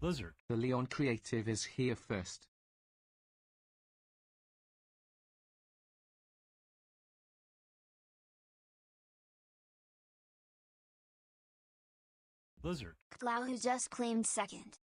Blizzard. The Leon creative is here first. Blizzard. Clow who just claimed second.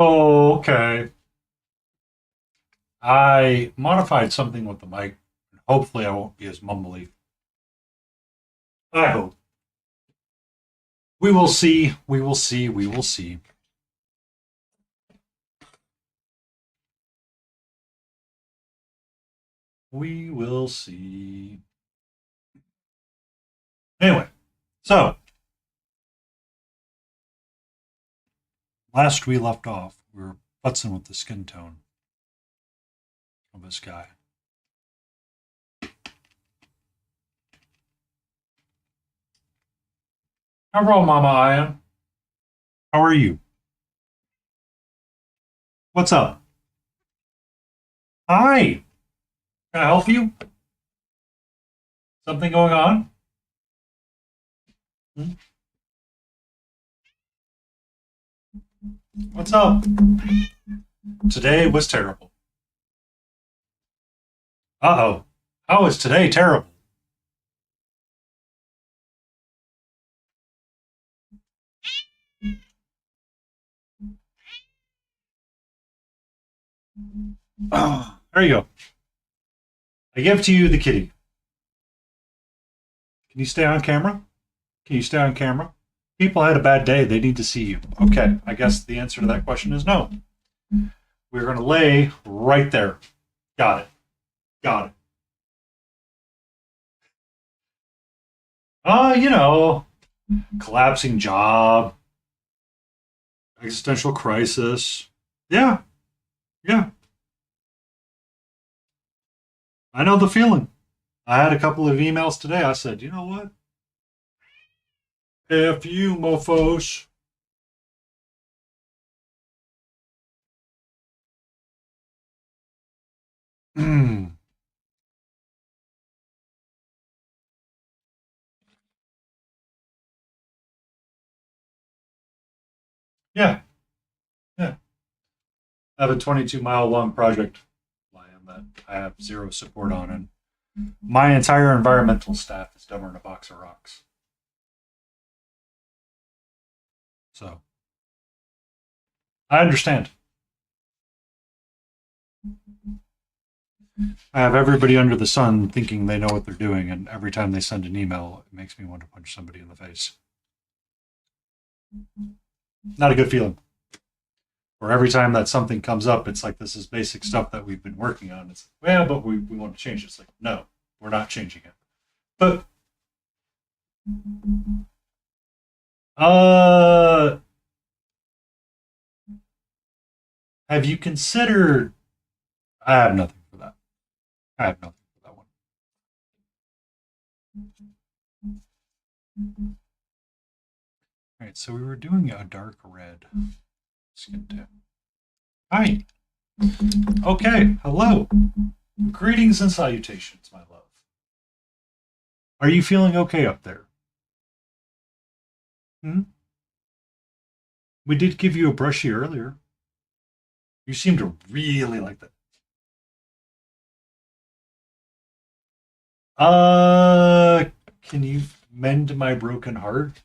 Oh, okay. I modified something with the mic. Hopefully, I won't be as mumbly. I hope. We will see. We will see. We will see. We will see. Anyway, so last we left off, we were futzing with the skin tone of this guy. Hello, Mama Ian. How are you? What's up? Hi. Can I help you? Something going on? Hmm? What's up? Today was terrible. Uh oh. How is today terrible? Oh, there you go. I give to you the kitty. Can you stay on camera? Can you stay on camera? People had a bad day. They need to see you. Okay. I guess the answer to that question is no. We're going to lay right there. Got it. Got it. You know, collapsing job, existential crisis. Yeah. Yeah. I know the feeling. I had a couple of emails today. I said, you know what? F you, mofos. Mm. Yeah. Yeah. I have a 22-mile long project land that I have zero support on, and my entire environmental staff is dumber than a box of rocks. So I understand. I have everybody under the sun thinking they know what they're doing, and every time they send an email, it makes me want to punch somebody in the face. Not a good feeling. Or every time that something comes up, it's like this is basic stuff that we've been working on. It's like, well, but we want to change it. It's like, no, we're not changing it. But uh have you considered I have nothing for that. I have nothing for that one. All right, so we were doing a dark red skin tone. Hi. Okay, hello. Greetings and salutations, my love. Are you feeling okay up there? Hmm? We did give you a brushie earlier. You seem to really like that. Uh, can you mend my broken heart?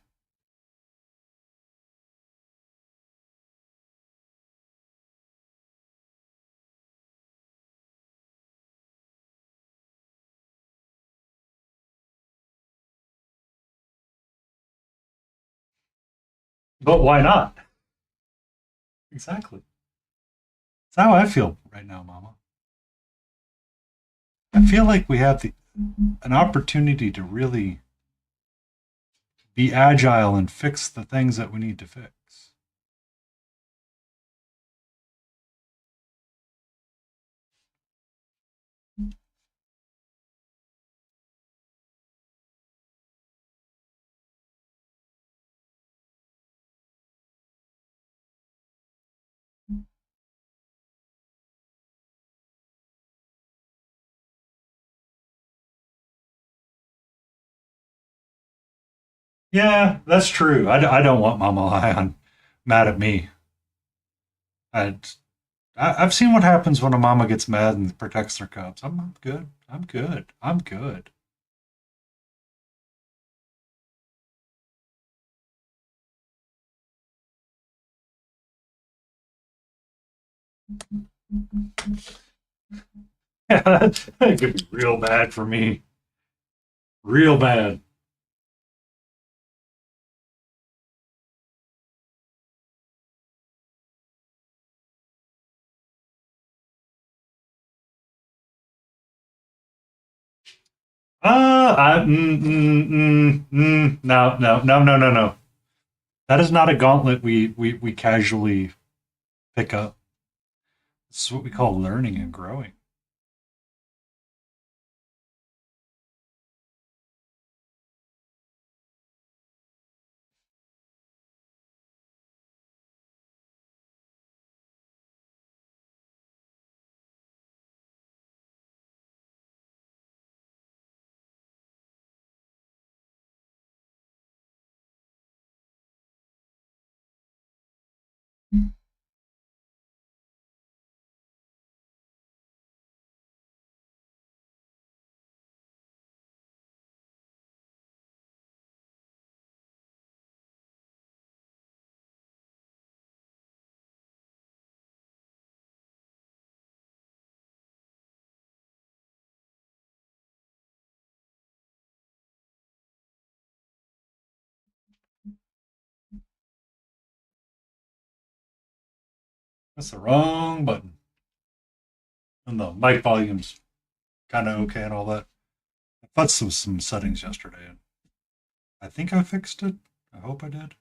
But why not? Exactly. That's how I feel right now, Mama. I feel like we have an opportunity to really be agile and fix the things that we need to fix. Yeah, that's true. I don't want Mama Lion mad at me. I, I've seen what happens when a mama gets mad and protects their cubs. I'm good. I'm good. I'm good. Yeah, that could be real bad for me. Real bad. No, no, no, no, no, no. That is not a gauntlet we casually pick up. This is what we call learning and growing. That's the wrong button. And the mic volume's kind of okay and all that. I futzed with some settings yesterday, and I think I fixed it. I hope I did.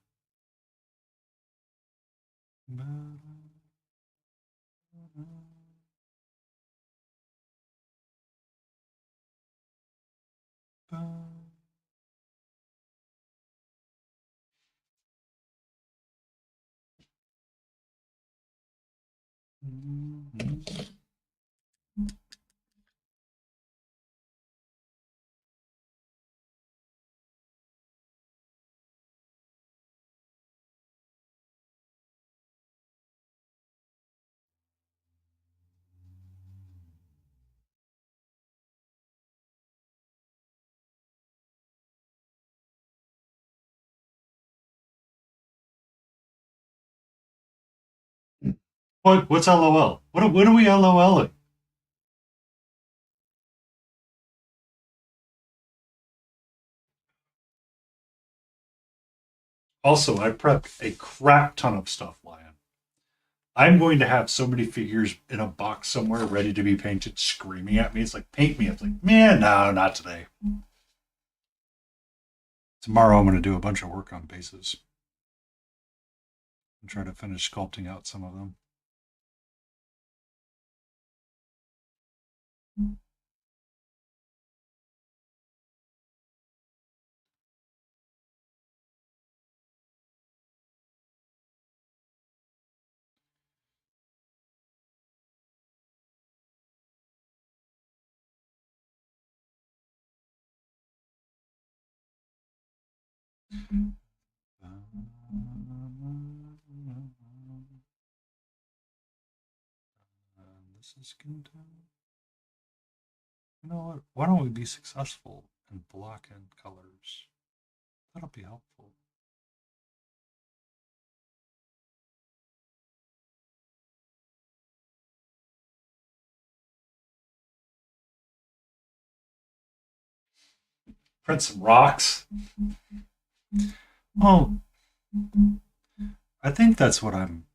What's LOL? What are we LOLing? Also, I prepped a crap ton of stuff, Lion. I'm going to have so many figures in a box somewhere ready to be painted screaming at me. It's like, paint me. It's like, man, no, not today. Tomorrow I'm going to do a bunch of work on bases and try to finish sculpting out some of them. This is going to. You know what? Why don't we be successful in block and colors? That'll be helpful. Print some rocks. Well, I think that's what I'm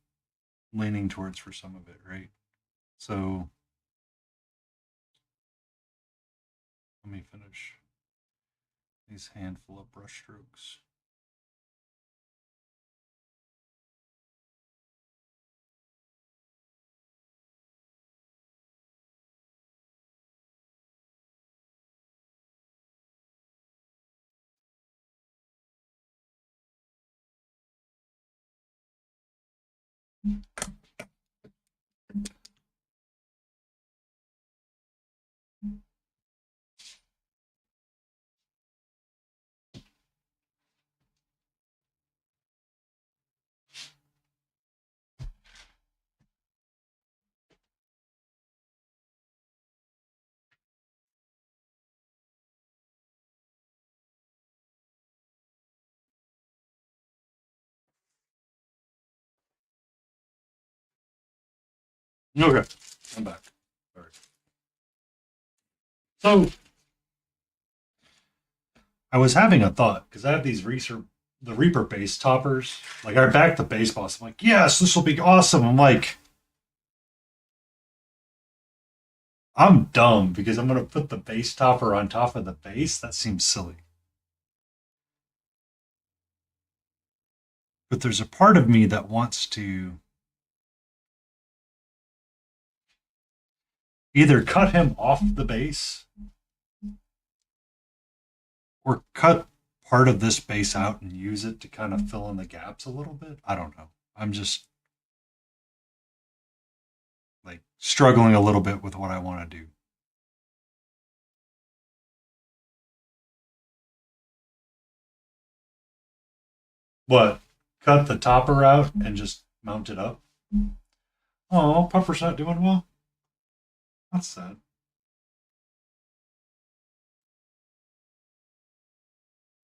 leaning towards for some of it, right? So let me finish these handful of brush strokes. Okay, I'm back. All right. So I was having a thought because I have these the Reaper base toppers. Like I backed the base boss. I'm like, yes, this will be awesome. I'm like, I'm dumb because I'm gonna put the base topper on top of the base. That seems silly. But there's a part of me that wants to either cut him off the base or cut part of this base out and use it to kind of fill in the gaps a little bit. I don't know. I'm just like struggling a little bit with what I want to do. What? Cut the topper out and just mount it up? Oh, Puffer's not doing well. That's sad.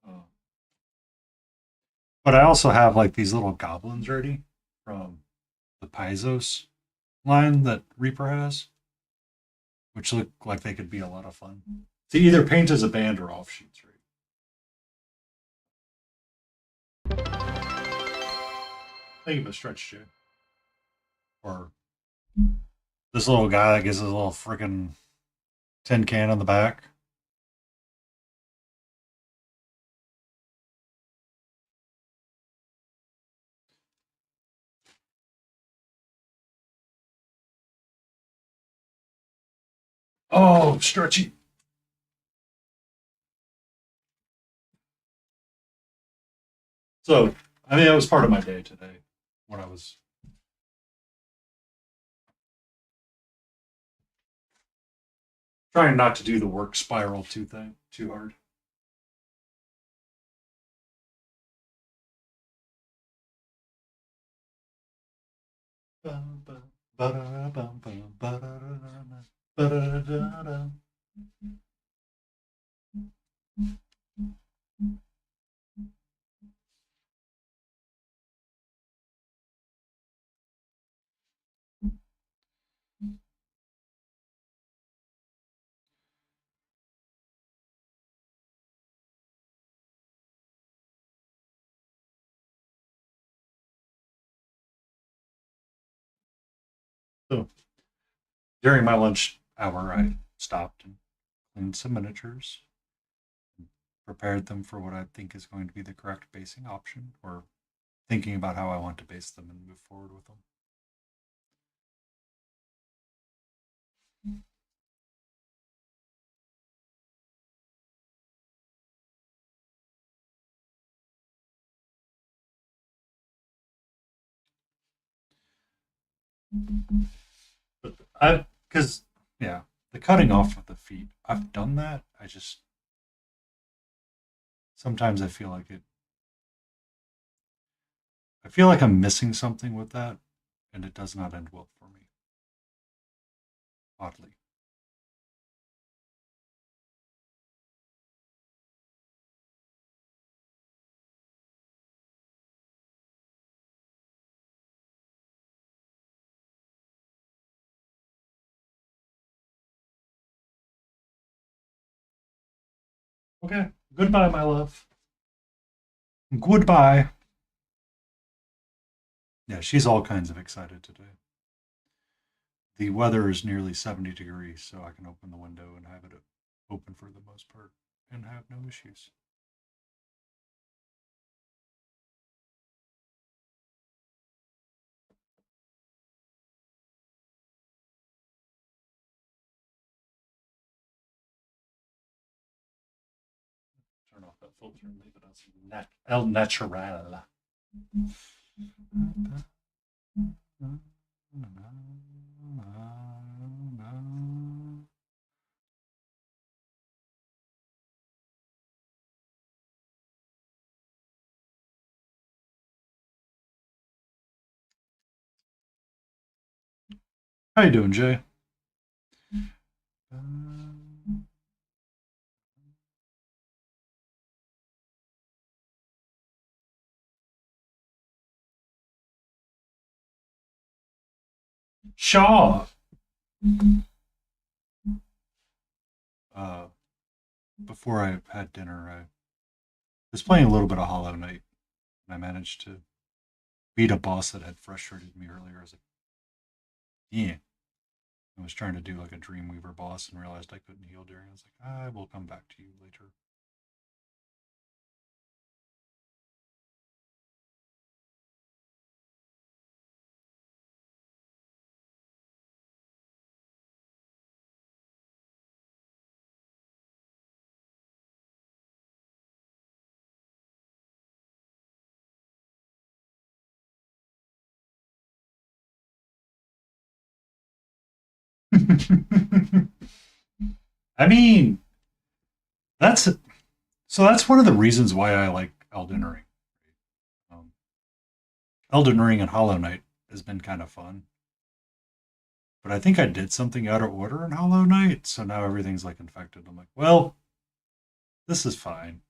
Oh. But I also have like these little goblins ready from the Paizo's line that Reaper has, which look like they could be a lot of fun. To either paint as a band or offshoots, right? Think of a stretch, Jay. Or this little guy that gets his little freaking tin can on the back. Oh, stretchy. So, I mean, that was part of my day today when I was trying not to do the work spiral too hard. So during my lunch hour, I stopped and cleaned some miniatures, prepared them for what I think is going to be the correct basing option, or thinking about how I want to base them and move forward with them. But because yeah, the cutting off of the feet, I've done that. I just sometimes I feel like I'm missing something with that, and it does not end well for me. Oddly. Okay. Goodbye, my love. Goodbye. Yeah, she's all kinds of excited today. The weather is nearly 70 degrees, so I can open the window and have it open for the most part and have no issues. Turn off that filter and leave it as El Natural. How you doing, Jay? Shaw. Uh, before I had dinner, I was playing a little bit of Hollow Knight, and I managed to beat a boss that had frustrated me earlier. I was like, yeah. I was trying to do like a Dreamweaver boss and realized I couldn't heal during. I was like, I will come back to you later. I mean, that's that's one of the reasons why I like Elden Ring. Um, Elden Ring and Hollow Knight has been kind of fun, but I think I did something out of order in Hollow Knight, so now everything's like infected. I'm like, well, this is fine.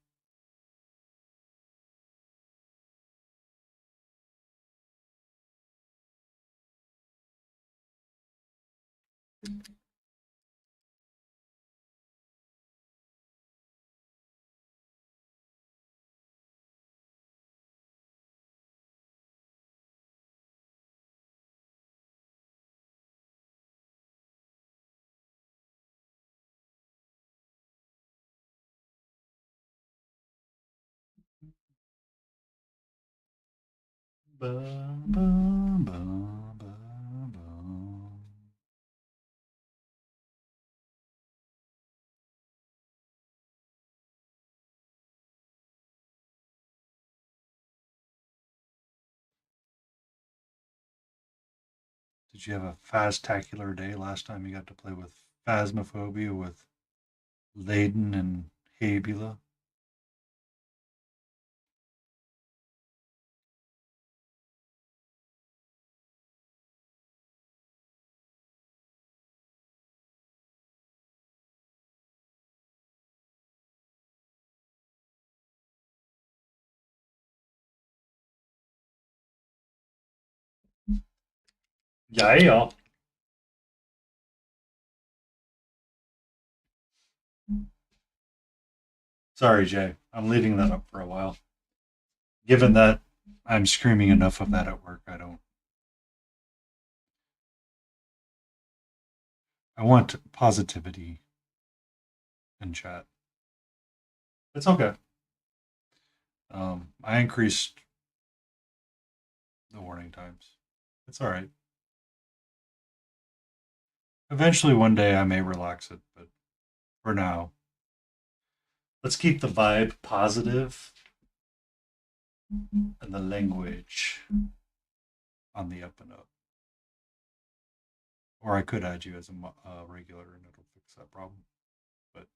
Ba, ba, ba, ba, ba. Did you have a fast-tacular day last time you got to play with Phasmophobia with Layden and Habula? Yeah. Sorry, Jay. I'm leaving that up for a while. Given that I'm screaming enough of that at work, I don't. I want positivity in chat. It's okay. I increased the warning times. It's all right. Eventually, one day, I may relax it, but for now, let's keep the vibe positive and the language on the up and up. Or I could add you as a regular and it'll fix that problem. But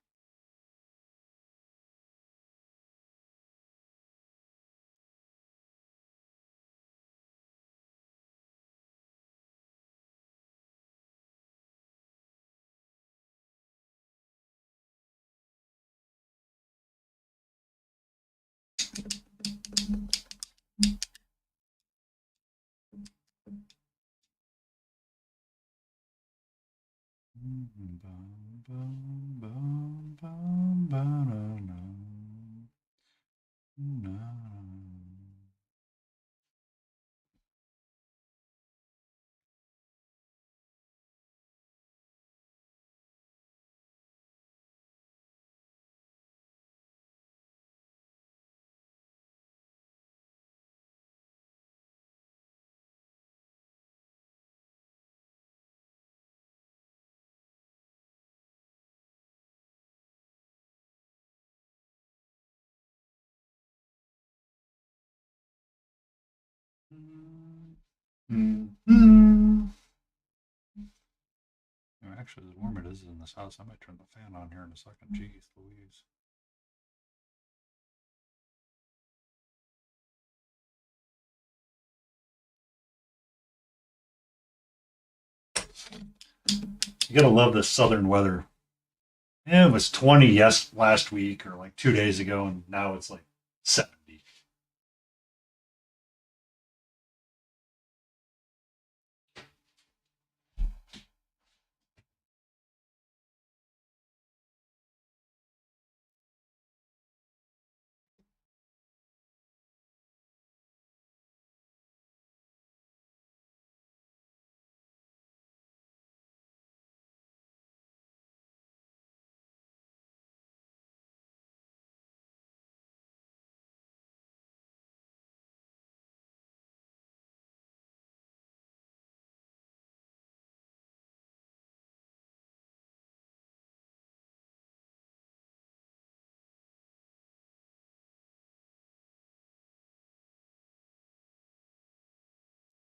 actually, as warm it is in this house, I might turn the fan on here in a second. Jeez Louise. You gotta love this southern weather. Yeah, it was 20 last week or like 2 days ago, and now it's like 70.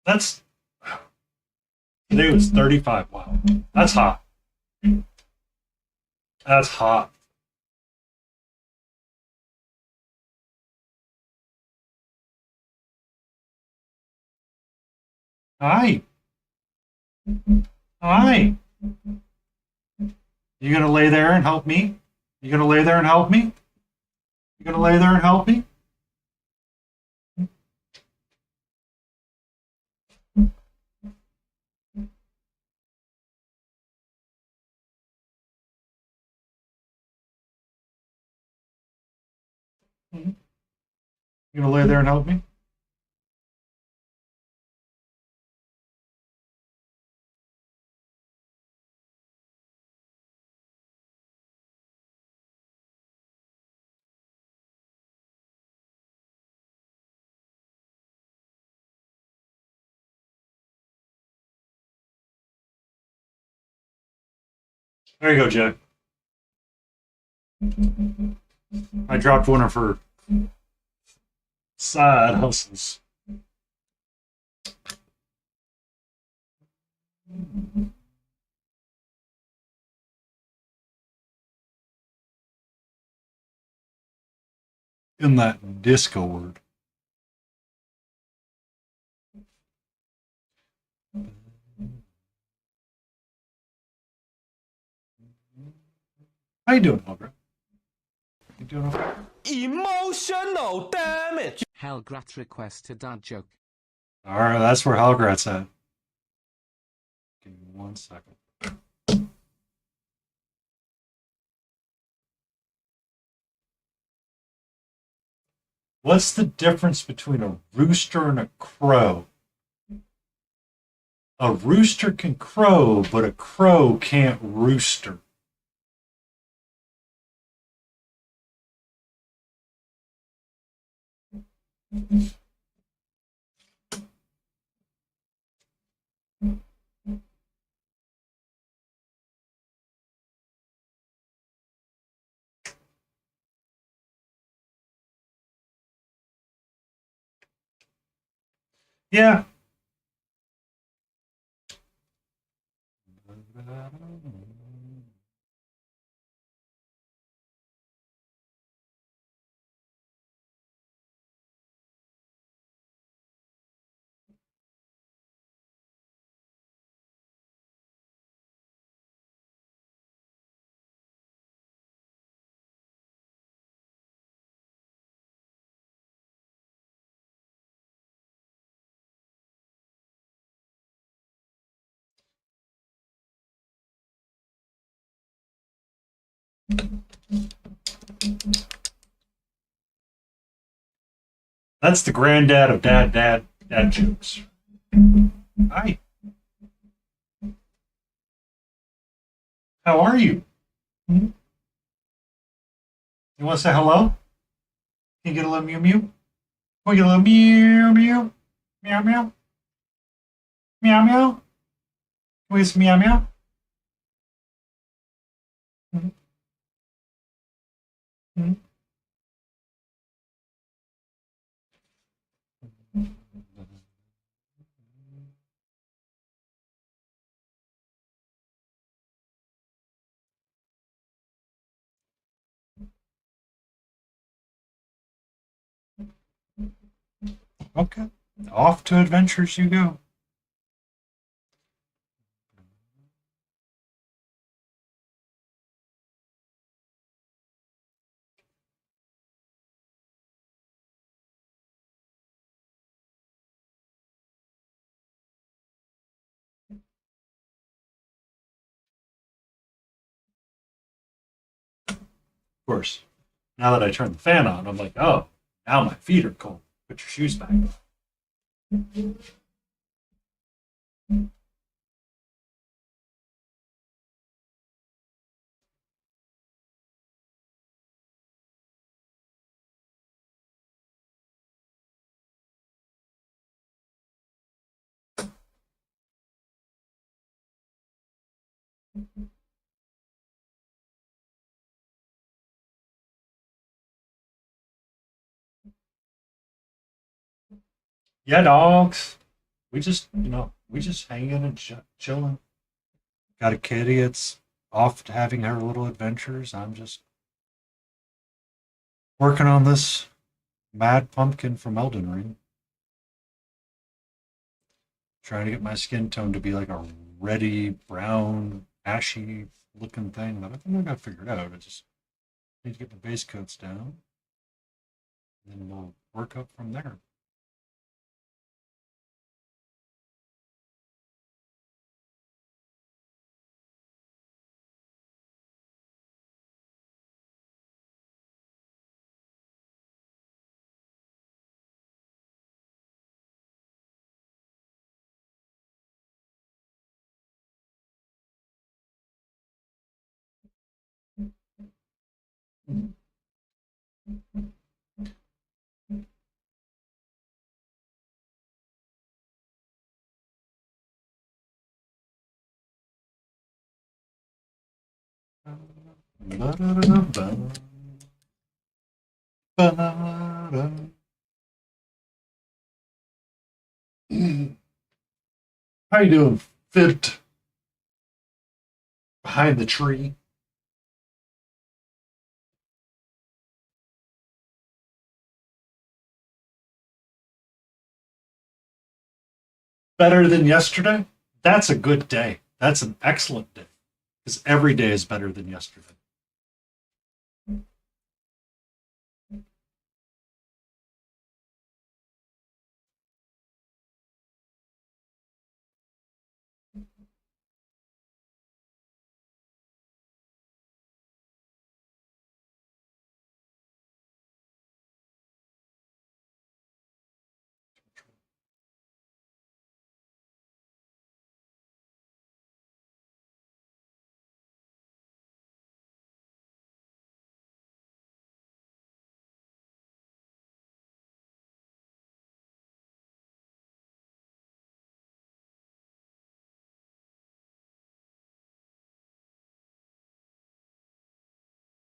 That's today was 35. Wow, that's hot. That's hot. Hi, hi. You gonna lay there and help me? You gonna lay there and help me? You gonna lay there and help me? You gonna lay there and help me? There you go, Jay. I dropped one of her side hustles. In that Discord. How you doing, Helgrat? You doing okay? Emotional damage. Helgrat request a dad joke. All right, that's where Helgrat's at. Give me 1 second. What's the difference between a rooster and a crow? A rooster can crow, but a crow can't rooster. Yeah. That's the granddad of dad jokes. Hi. How are you? You want to say hello? Can you get a little mew mew? Can we get a little mew mew? Meow meow? Meow meow? Can we get some meow meow? Okay. Off to adventures you go. Of course, now that I turn the fan on, I'm like, oh, now my feet are cold. Put your shoes back on. Yeah, dogs. We just, we just hanging and chilling. Got a kitty. It's off to having her little adventures. I'm just working on this mad pumpkin from Elden Ring. Trying to get my skin tone to be like a reddy, brown, ashy looking thing. But I think I got figured out. I just need to get the base coats down. And then we'll work up from there. How you doing, Fit? Behind the tree. Better than yesterday? That's a good day. That's an excellent day. Because every day is better than yesterday.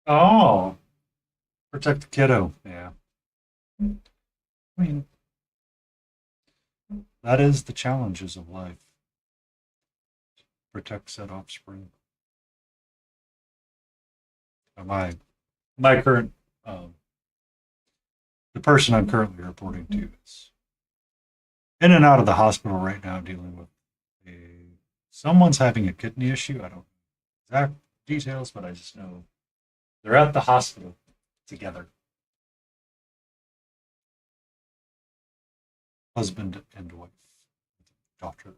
Oh, protect the kiddo. Yeah. I mean, that is the challenges of life. Protect said offspring. My current the person I'm currently reporting to is in and out of the hospital right now, dealing with someone's having a kidney issue. I don't know exact details, but I just know they're at the hospital together, husband and wife, doctor.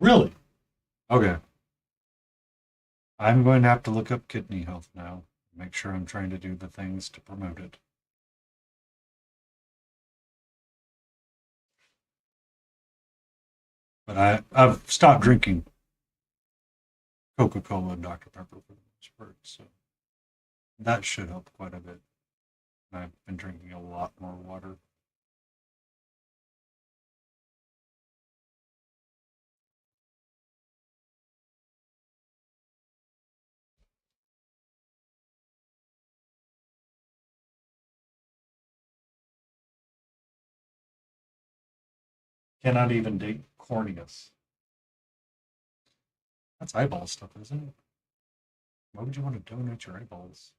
Really? Okay. I'm going to have to look up kidney health now. Make sure I'm trying to do the things to promote it. But I've stopped drinking Coca-Cola and Dr. Pepper for the most part, so that should help quite a bit. I've been drinking a lot more water. Cannot even date corniness. That's eyeball stuff, isn't it? Why would you want to donate your eyeballs?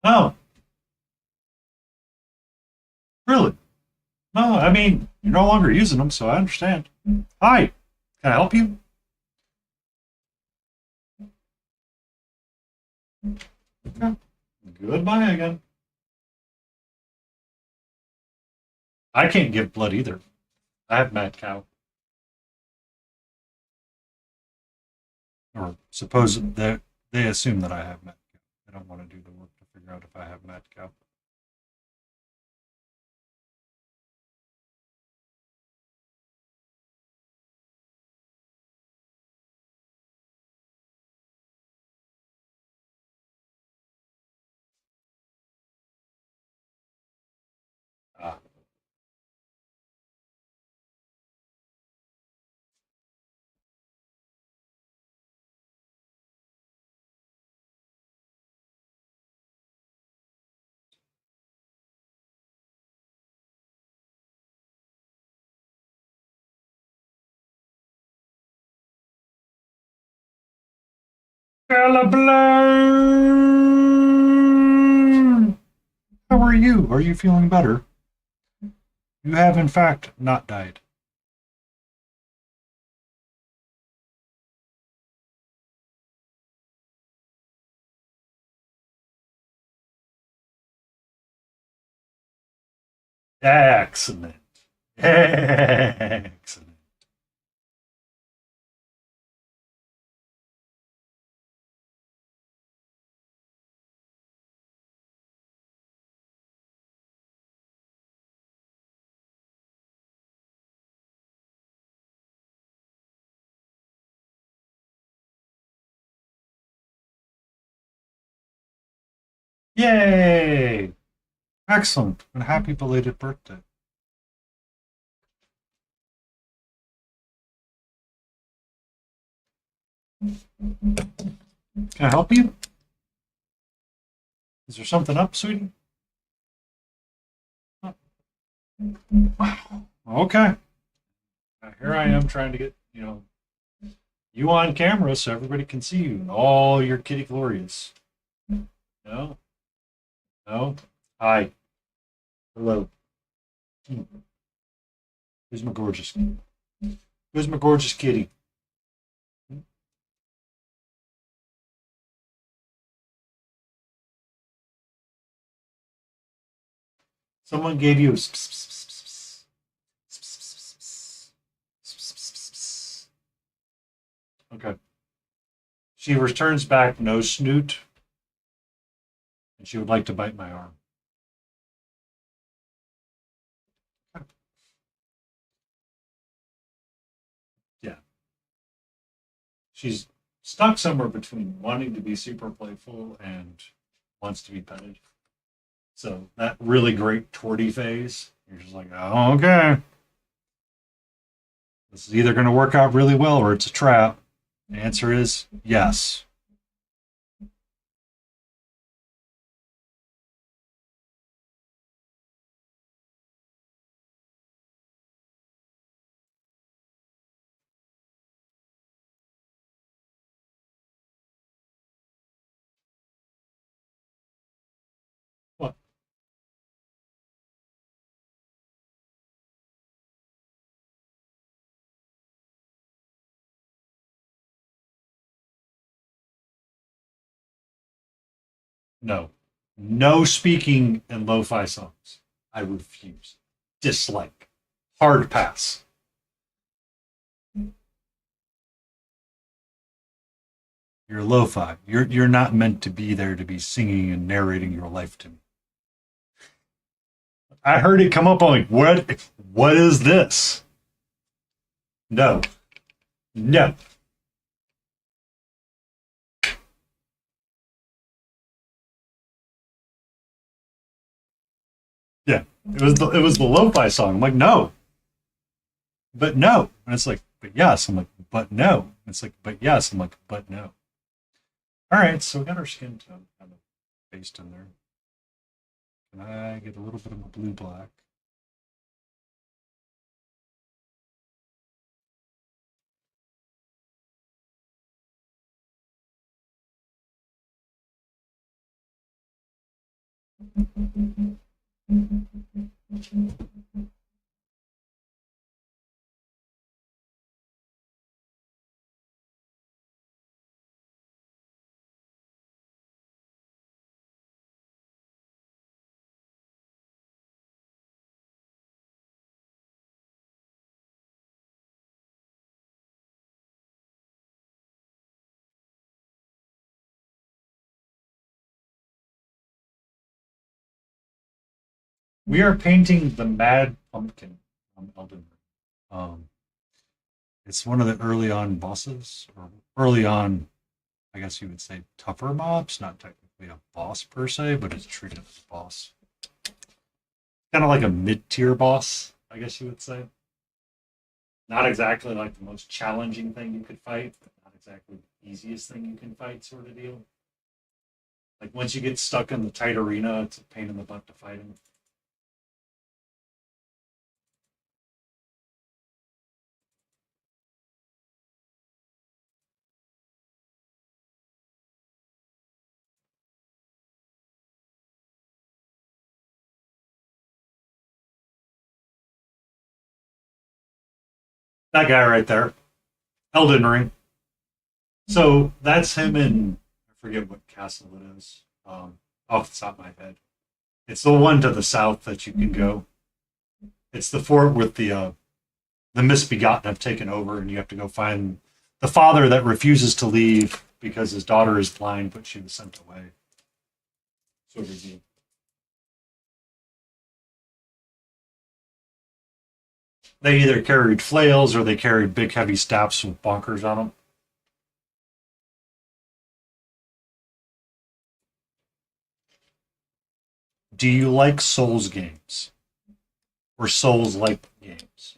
Oh, really? No, I mean, you're no longer using them, so I understand. Hi, can I help you? Okay. Goodbye again. I can't give blood either. I have mad cow. Or suppose that they assume that I have mad cow. They don't want to do the work to figure out if I have mad cow. Ah. Calablane! How are you? Are you feeling better? You have, in fact, not died. Excellent. Excellent. Yay! Excellent. And happy belated birthday. Can I help you? Is there something up, sweetie? Okay. Now, here I am trying to get, you on camera so everybody can see you in all your kitty glorious. No? No? Hi. Hello. Who's my gorgeous? Who's my gorgeous kitty? Someone gave you a okay. She returns back no snoot, and she would like to bite my arm. Yeah. She's stuck somewhere between wanting to be super playful and wants to be petted. So that really great torty phase, you're just like, oh, okay. This is either going to work out really well or it's a trap. The answer is yes. What? No. No speaking in lo fi songs. I refuse. Dislike. Hard pass. You're lo-fi. You're not meant to be there to be singing and narrating your life to me. I heard it come up. I'm like, what is this? No. No. Yeah. It was the lo-fi song. I'm like, no. But no. And it's like, but yes. I'm like, but no. And it's like, but yes. I'm like, but no. All right, so we got our skin tone kind of based in there. Can I get a little bit of a blue black? We are painting the Mad Pumpkin from Elden Ring. It's one of the early on bosses, or early on, I guess you would say, tougher mobs. Not technically a boss per se, but it's treated as a boss. Kind of like a mid-tier boss, I guess you would say. Not exactly like the most challenging thing you could fight, but not exactly the easiest thing you can fight, sort of deal. Like once you get stuck in the tight arena, it's a pain in the butt to fight him. That guy right there, Elden Ring. So that's him in, I forget what castle it is, off the top of my head. It's the one to the south that you can go. It's the fort with the misbegotten have taken over, and you have to go find the father that refuses to leave because his daughter is blind, but she was sent away. Sort of deal. They either carried flails or they carried big heavy staffs with bonkers on them. Do you like Souls games or Souls like games?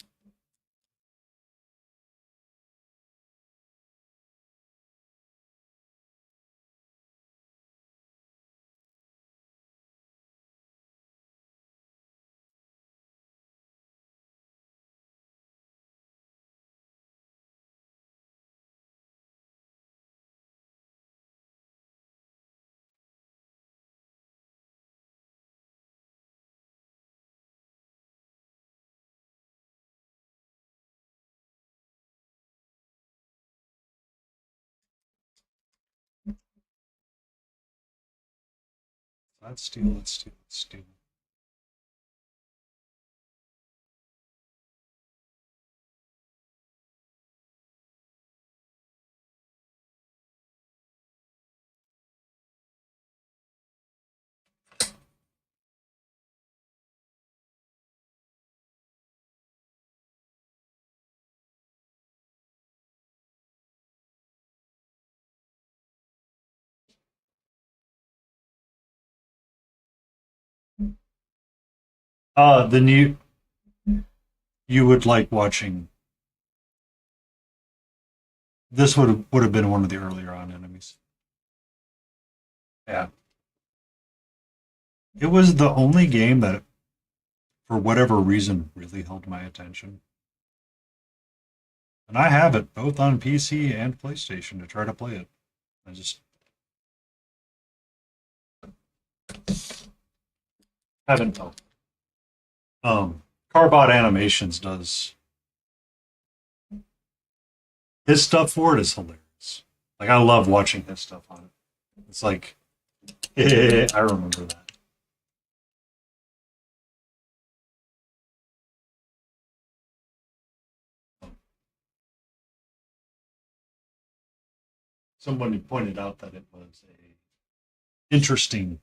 Let's steal, let's steal, let's steal. Then you would like watching. This would have been one of the earlier on enemies. Yeah, it was the only game that, for whatever reason, really held my attention. And I have it both on PC and PlayStation to try to play it. I just haven't felt. Carbot Animations does his stuff for it is hilarious. Like I love watching his stuff on it. It's like I remember that. Someone pointed out that interesting.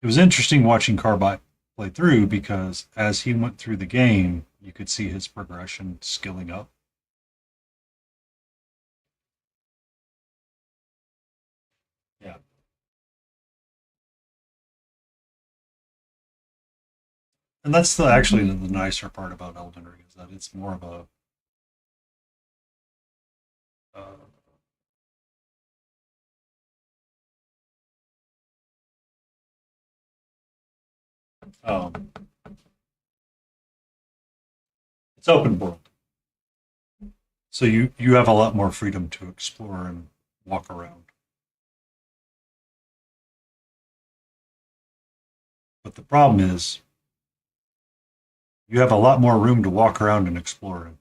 It was interesting watching Carbot play through because as he went through the game, you could see his progression skilling up. Yeah, and that's actually the nicer part about Elden Ring is that it's more of a uh, um, it's open world, so you have a lot more freedom to explore and walk around. But the problem is you have a lot more room to walk around and explore in.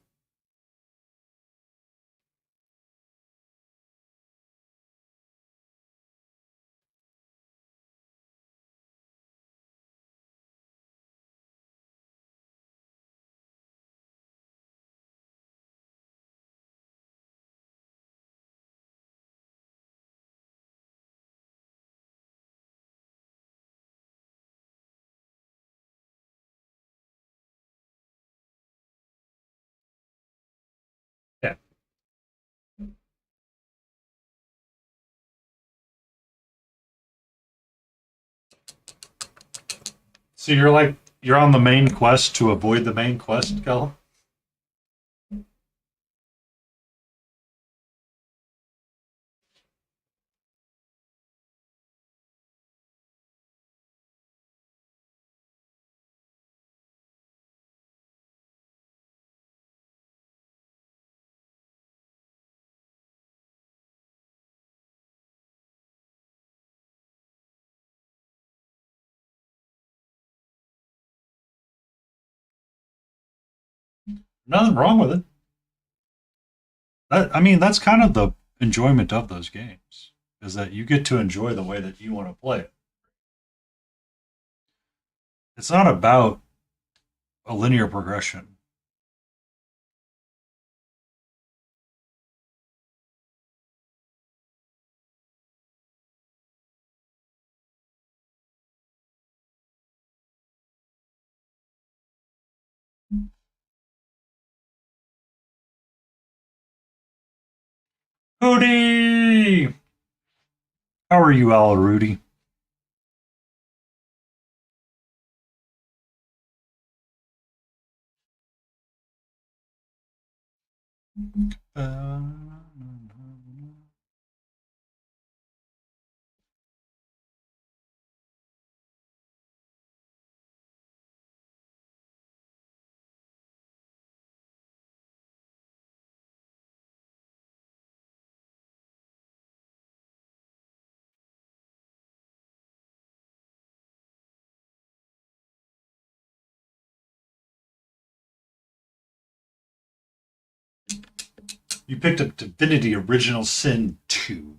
So you're on the main quest to avoid the main quest, Kel? Nothing wrong with it. I mean, that's kind of the enjoyment of those games, is that you get to enjoy the way that you want to play it. It's not about a linear progression. Hootie! How are you, Al Rudy? Uh, you picked up Divinity Original Sin 2.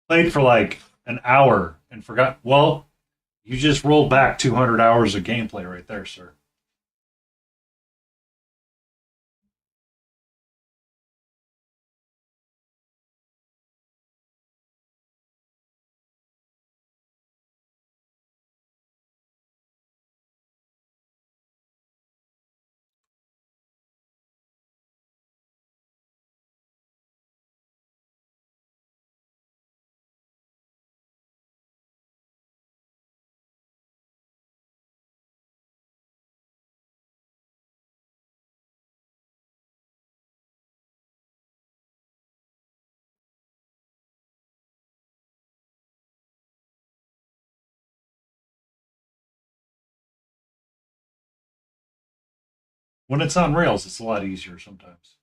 Played for like an hour and forgot. Well, you just rolled back 200 hours of gameplay right there, sir. When it's on rails, it's a lot easier sometimes.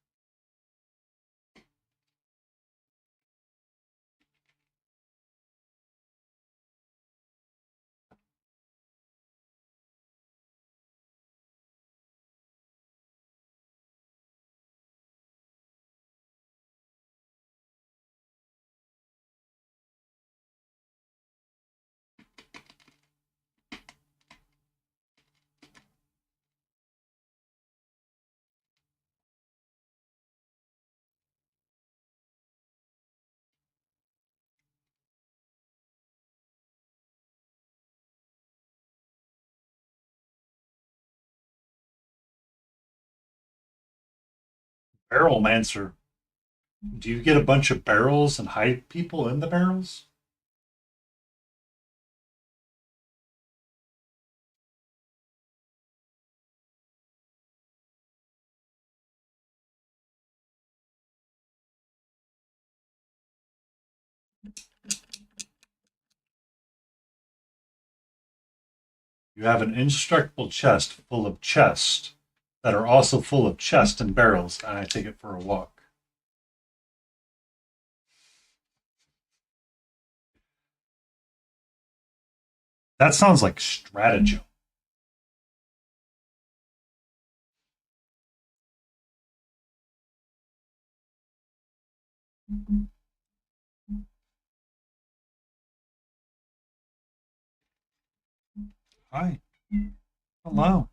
Barrel Mancer. Do you get a bunch of barrels and hide people in the barrels? You have an indestructible chest full of chests that are also full of chests and barrels, and I take it for a walk. That sounds like stratagem. Hi. Hello.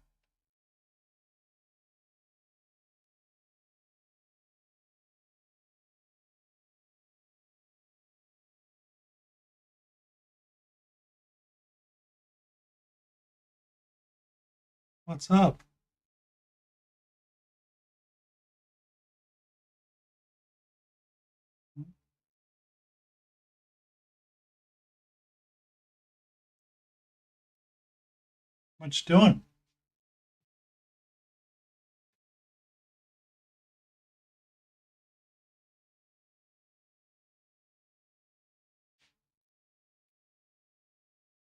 What's up? What you doing?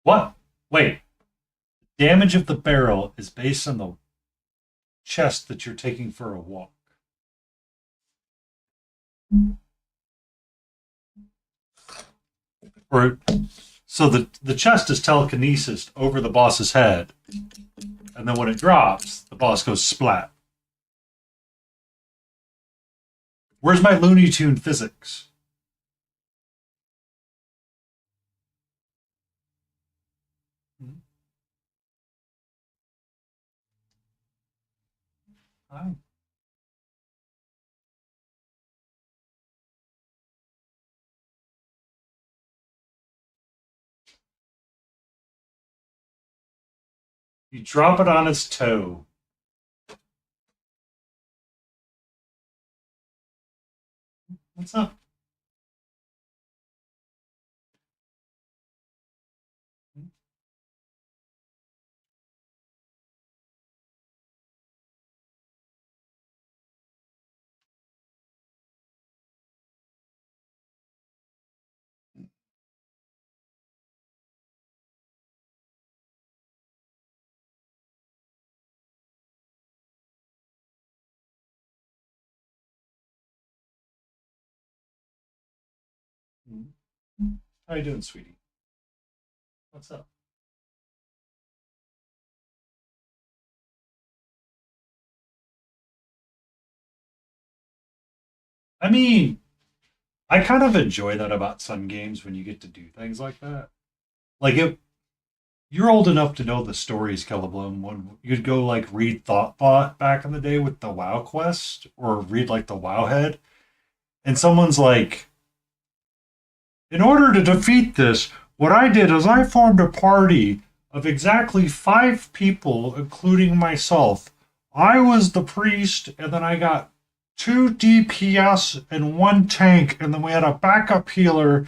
What? Wait. Damage of the barrel is based on the chest that you're taking for a walk. Or so the chest is telekinesis over the boss's head, and then when it drops, the boss goes splat. Where's my Looney Tune physics? Hi. You drop it on its toe. What's up? How you doing, sweetie? What's up? I mean, I kind of enjoy that about some games when you get to do things like that. Like if you're old enough to know the stories, Kellabloom, when you'd go like read ThoughtBot back in the day with the WoW quest, or read like the WoW head, and someone's like, in order to defeat this, what I did is I formed a party of exactly 5 people, including myself. I was the priest, and then I got 2 DPS and 1 tank, and then we had a backup healer,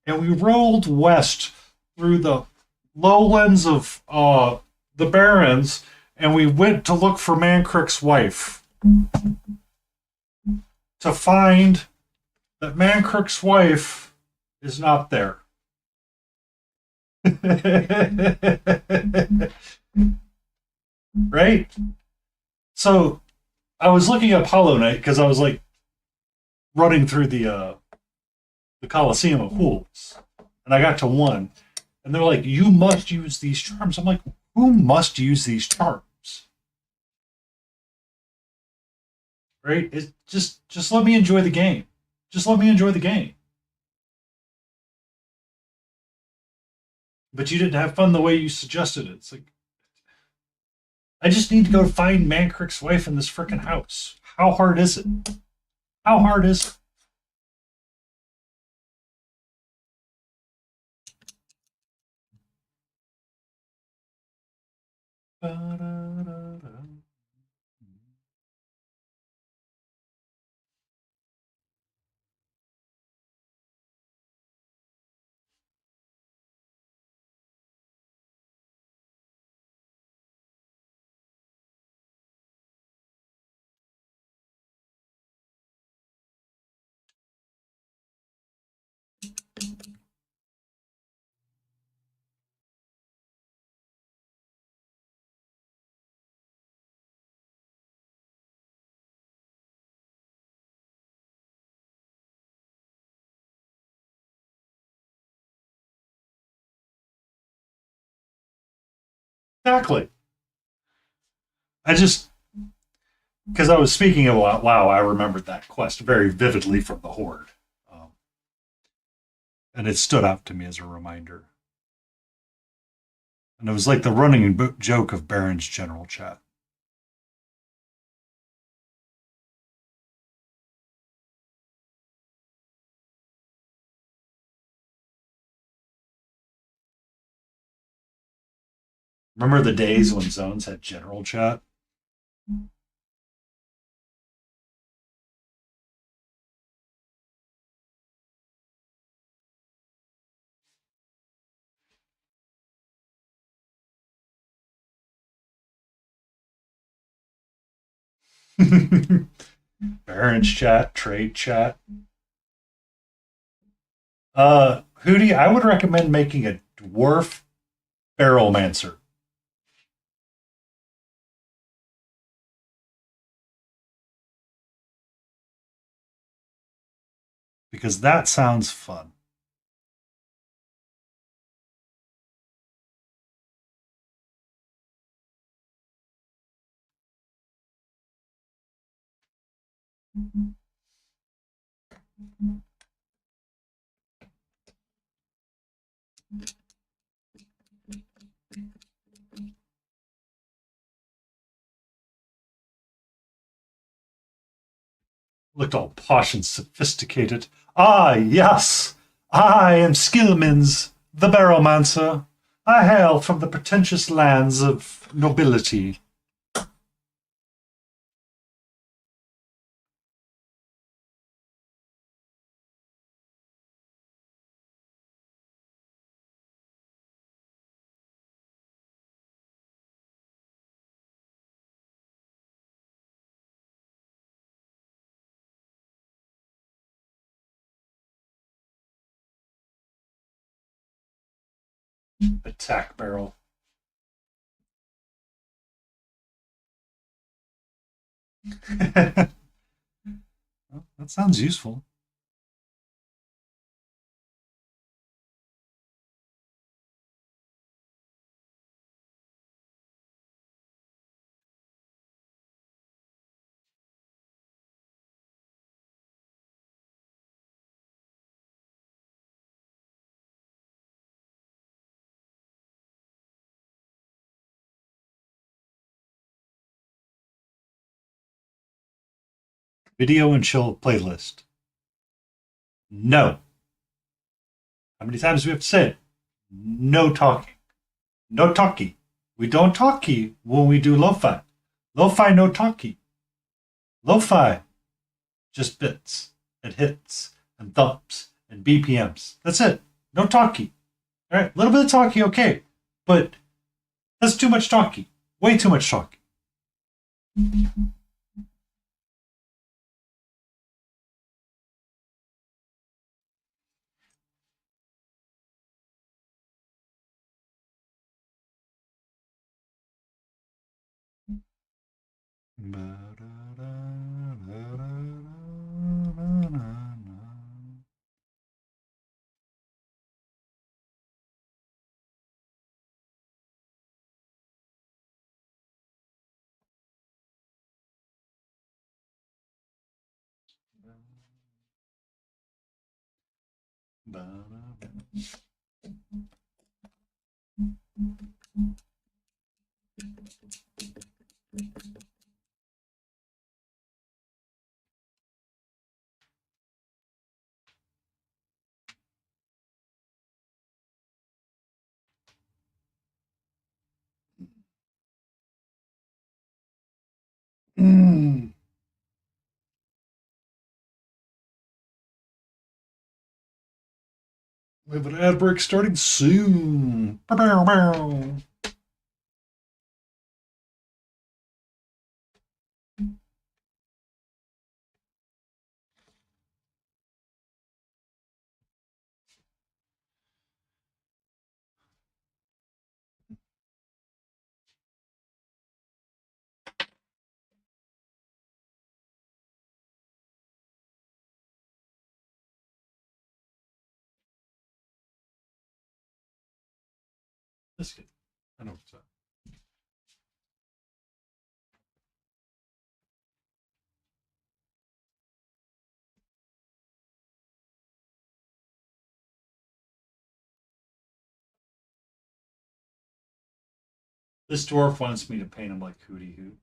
and we rolled west through the lowlands of the Barrens, and we went to look for Mankrick's wife to find that Mankrick's wife is not there. Right? So I was looking up Hollow Knight because I was like running through the Coliseum of Fools, and I got to one, and they're like, "You must use these charms." I'm like, "Who must use these charms?" Right? It's just let me enjoy the game. Just let me enjoy the game. But you didn't have fun the way you suggested it. It's like I just need to go find Mankrick's wife in this freaking house. How hard is it? How hard is it? Exactly. I just because I was speaking about WoW, I remembered that quest very vividly from the Horde, and it stood out to me as a reminder. And it was like the running joke of Baron's general chat. Remember the days when zones had general chat? Parents chat, trade chat. Hootie, I would recommend making a dwarf barrelmancer. Because that sounds fun. Looked all posh and sophisticated. Ah, yes! I am Skillmans, the Barrowmancer. I hail from the pretentious lands of nobility. Attack barrel. Well, that sounds useful. Video and chill playlist. No. How many times do we have to say it? No talking. No talkie. We don't talkie when we do lo-fi. Lo-fi, no talkie. Lo-fi, just bits and hits and thumps and BPMs. That's it. No talkie. All right, a little bit of talkie, okay, but that's too much talkie. Way too much talkie. Mm. We have an ad break starting soon. Bow, bow, bow. This kid. I know what's up. This dwarf wants me to paint him like Hootie Hoot.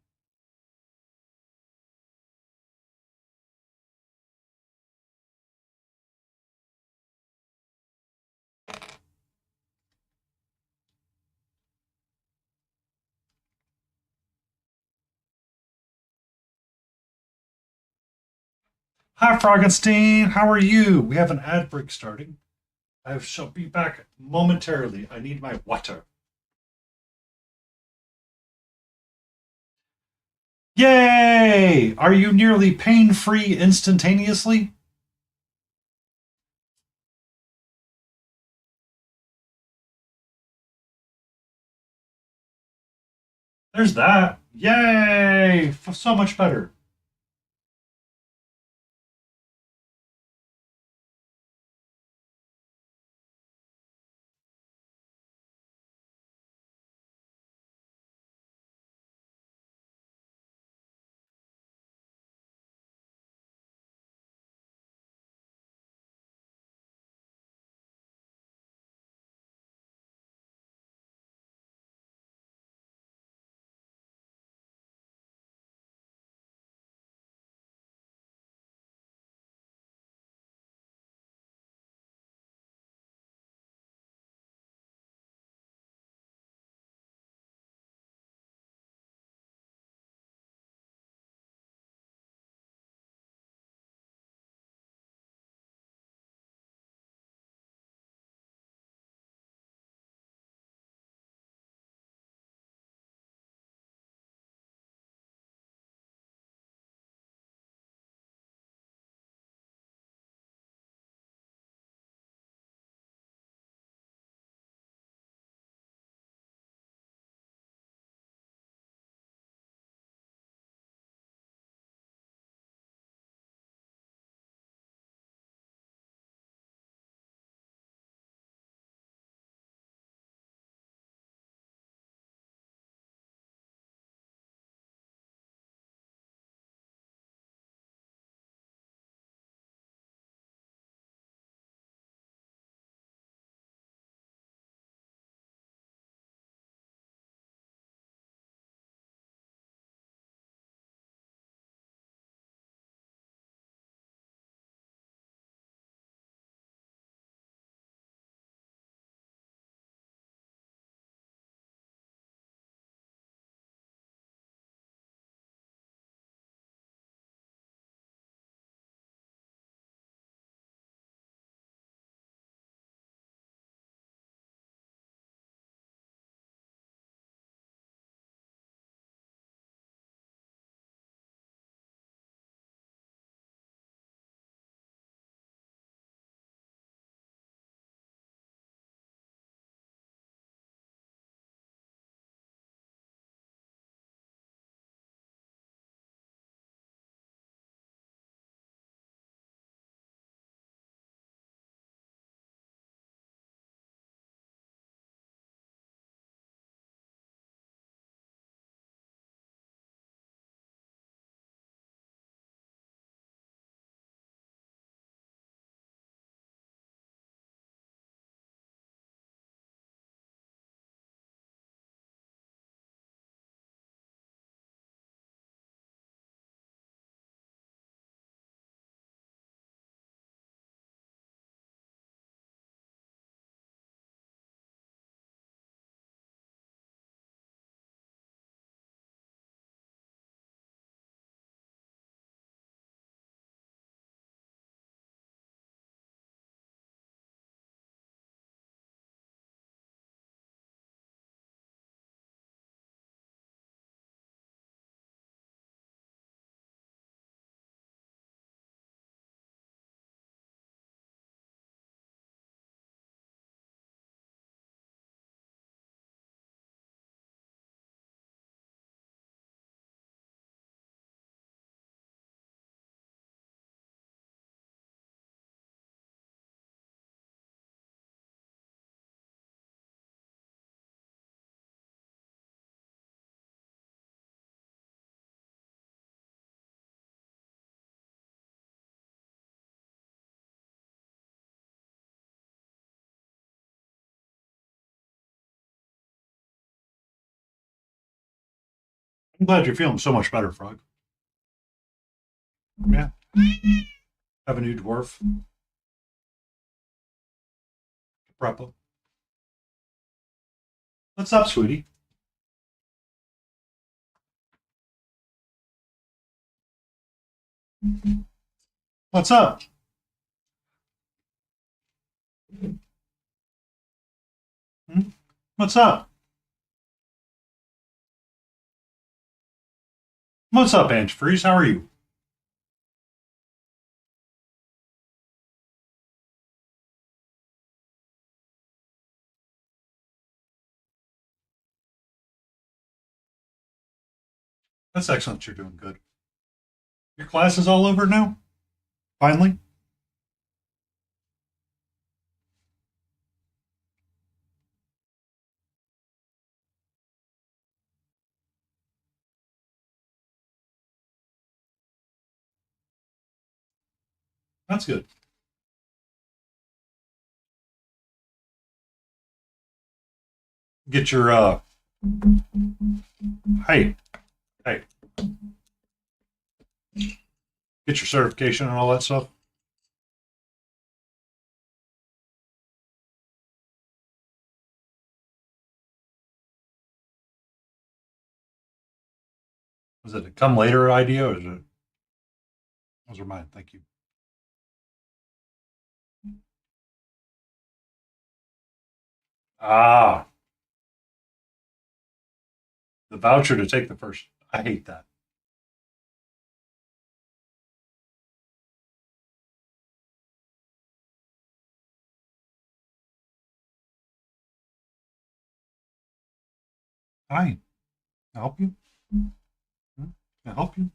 Hi, Froggenstein. How are you? We have an ad break starting. I shall be back momentarily. I need my water. Yay! Are you nearly pain-free instantaneously? There's that. Yay! So much better. I'm glad you're feeling so much better, Frog. Yeah. Have a new dwarf. Prep up. What's up, sweetie? What's up? Hmm? What's up? What's up, Antifreeze? How are you? That's excellent. You're doing good. Your class is all over now? Finally? That's good. Get your hey, hey. Get your certification and all that stuff. Was it a come later idea or is it those are mine? Thank you. Ah, the voucher to take the first. I hate that. Hi, I help you? Hmm? Can I help you?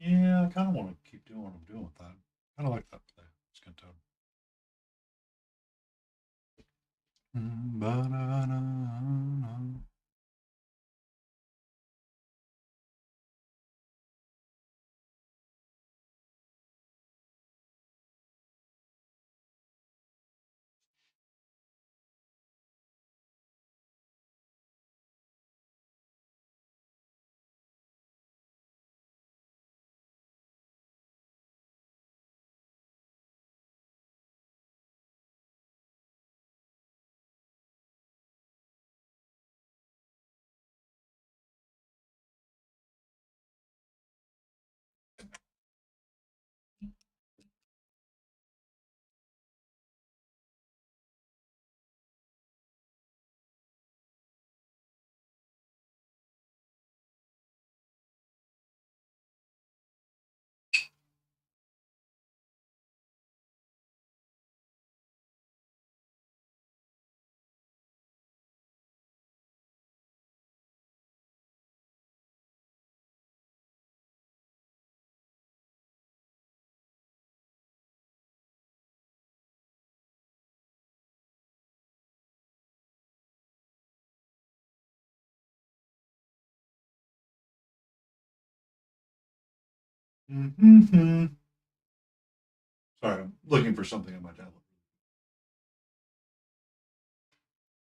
Yeah, I kind of want to keep doing what I'm doing with that. Kind of like that play. Skin tone. Ba-da-da-da. Mm-hmm. Sorry, I'm looking for something on my tablet.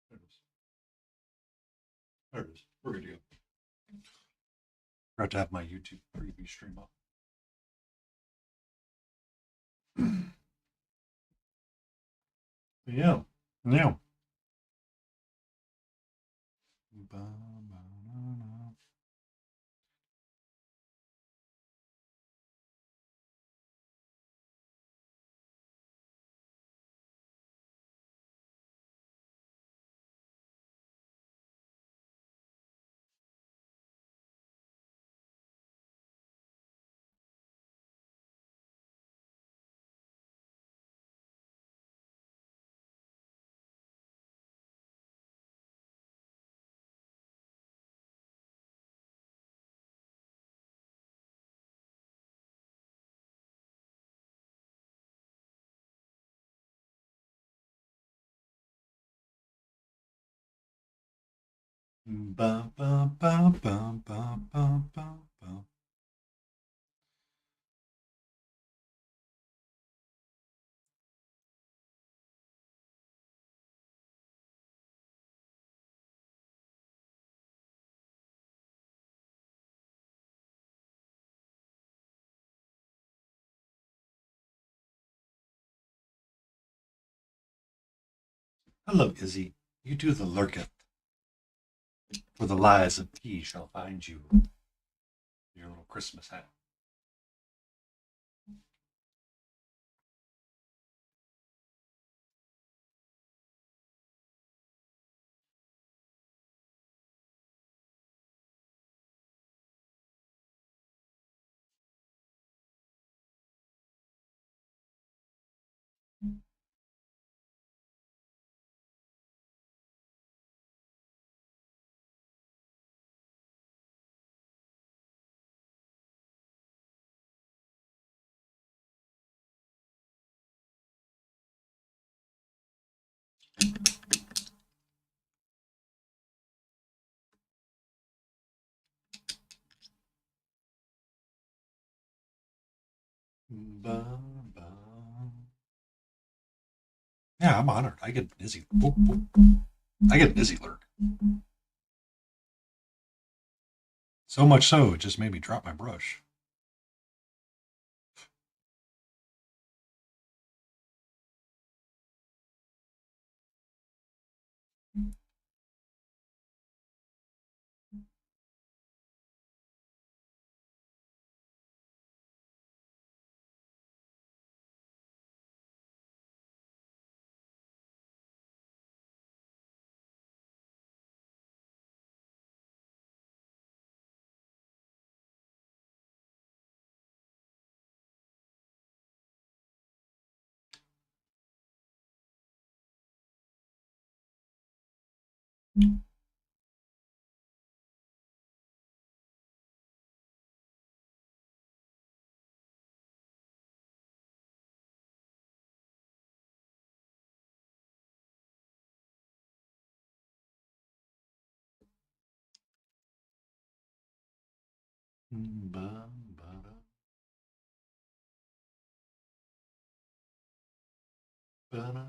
There it is. There it is. We're good to go. Forgot to have my YouTube preview stream up. Yeah. Yeah. Ba, ba, ba, ba, ba, ba, ba, ba. Hello, Izzy. You do the lurketh, for the lies of P shall find you. Your little Christmas hat. Ba, ba. Yeah, I'm honored. I get an Izzy. Whoop, whoop. I get an Izzy lurk. So much so, it just made me drop my brush. Ba, ba, ba, ba.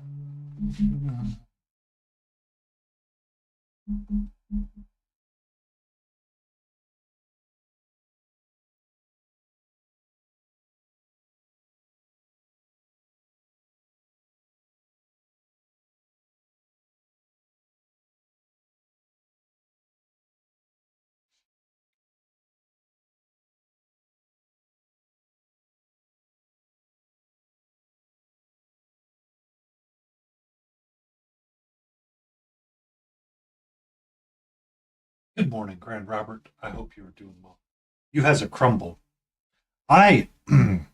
Good morning, Grand Robert. I hope you are doing well. You has a crumble. I I've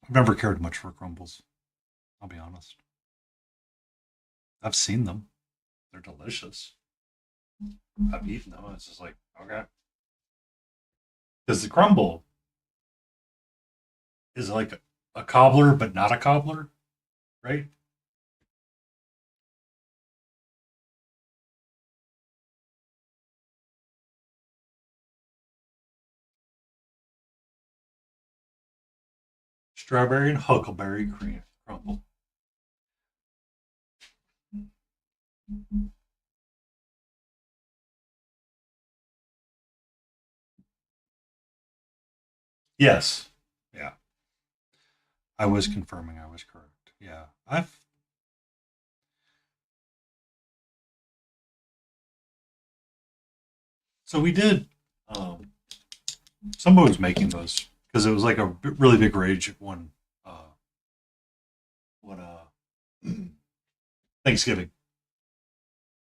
never cared much for crumbles. I'll be honest. I've seen them. They're delicious. I've eaten them. It's just like, okay. Because the crumble is like a cobbler, but not a cobbler, right? Strawberry and huckleberry cream crumble. Yes. Yeah. I was confirming I was correct. Yeah. I've so we did someone was making those because it was like a really big rage one uh one Thanksgiving.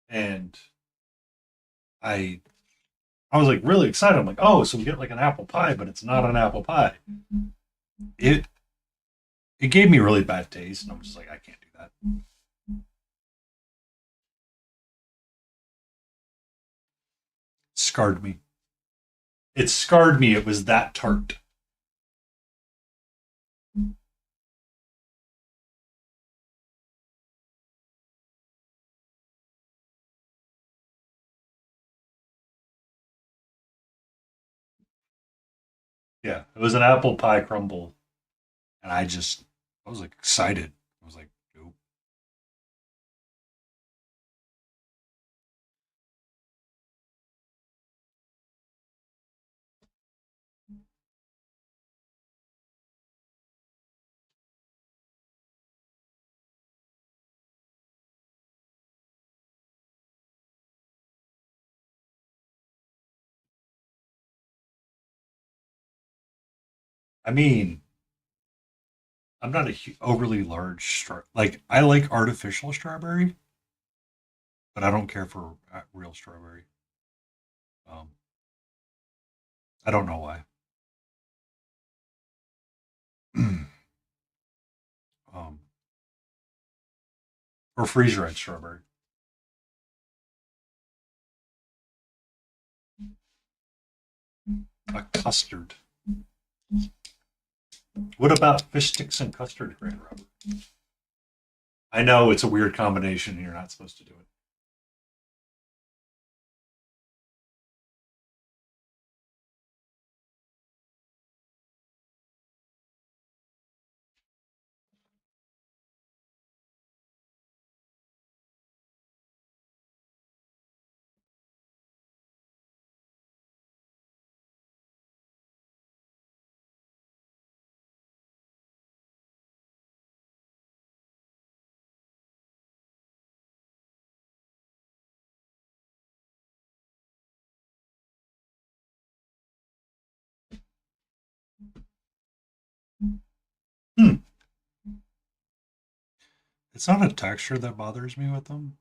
And I I was like really excited. I'm like, oh, so we get like an apple pie, but it's not an apple pie. It it gave me really bad taste, and I'm just like, I can't do that. Scarred me. It scarred me. It was that tart. Yeah, it was an apple pie crumble, and I was like excited. I was like, nope. I mean, I'm not a overly large like I like artificial strawberry, but I don't care for real strawberry. Um, I don't know why. um, or freeze dried strawberry. A custard. What about fish sticks and custard, Grand Robert? I know it's a weird combination. And you're not supposed to do it. Hmm. It's not a texture that bothers me with them.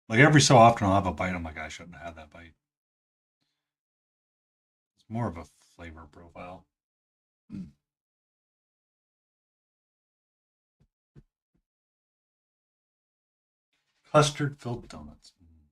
Like every so often, I'll have a bite. I'm like, I shouldn't have had that bite. It's more of a flavor profile. Mm. Custard filled donuts. Mm.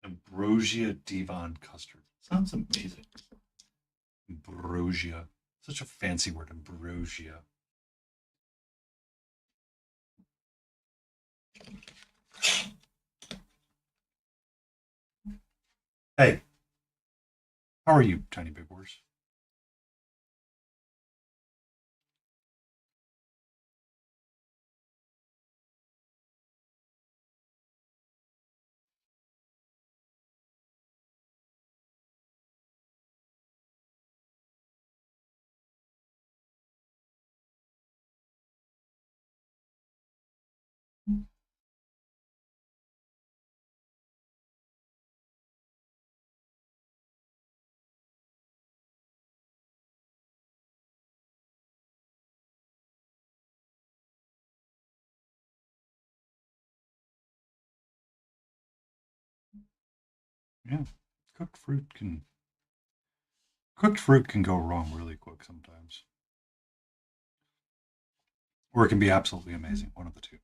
Ambrosia Devon custard. Sounds amazing. Ambrosia. Such a fancy word, ambrosia. Hey, how are you, Tiny Big Horse? Yeah, cooked fruit can cooked fruit can go wrong really quick sometimes, or it can be absolutely amazing. One of the two.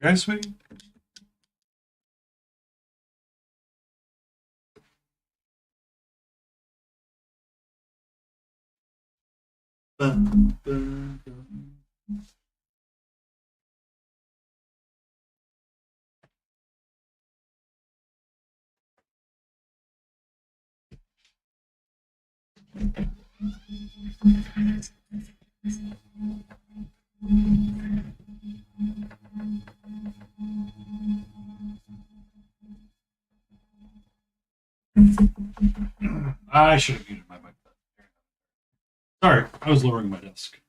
Okay, sweetie. I should have muted my mic. Sorry, I was lowering my desk.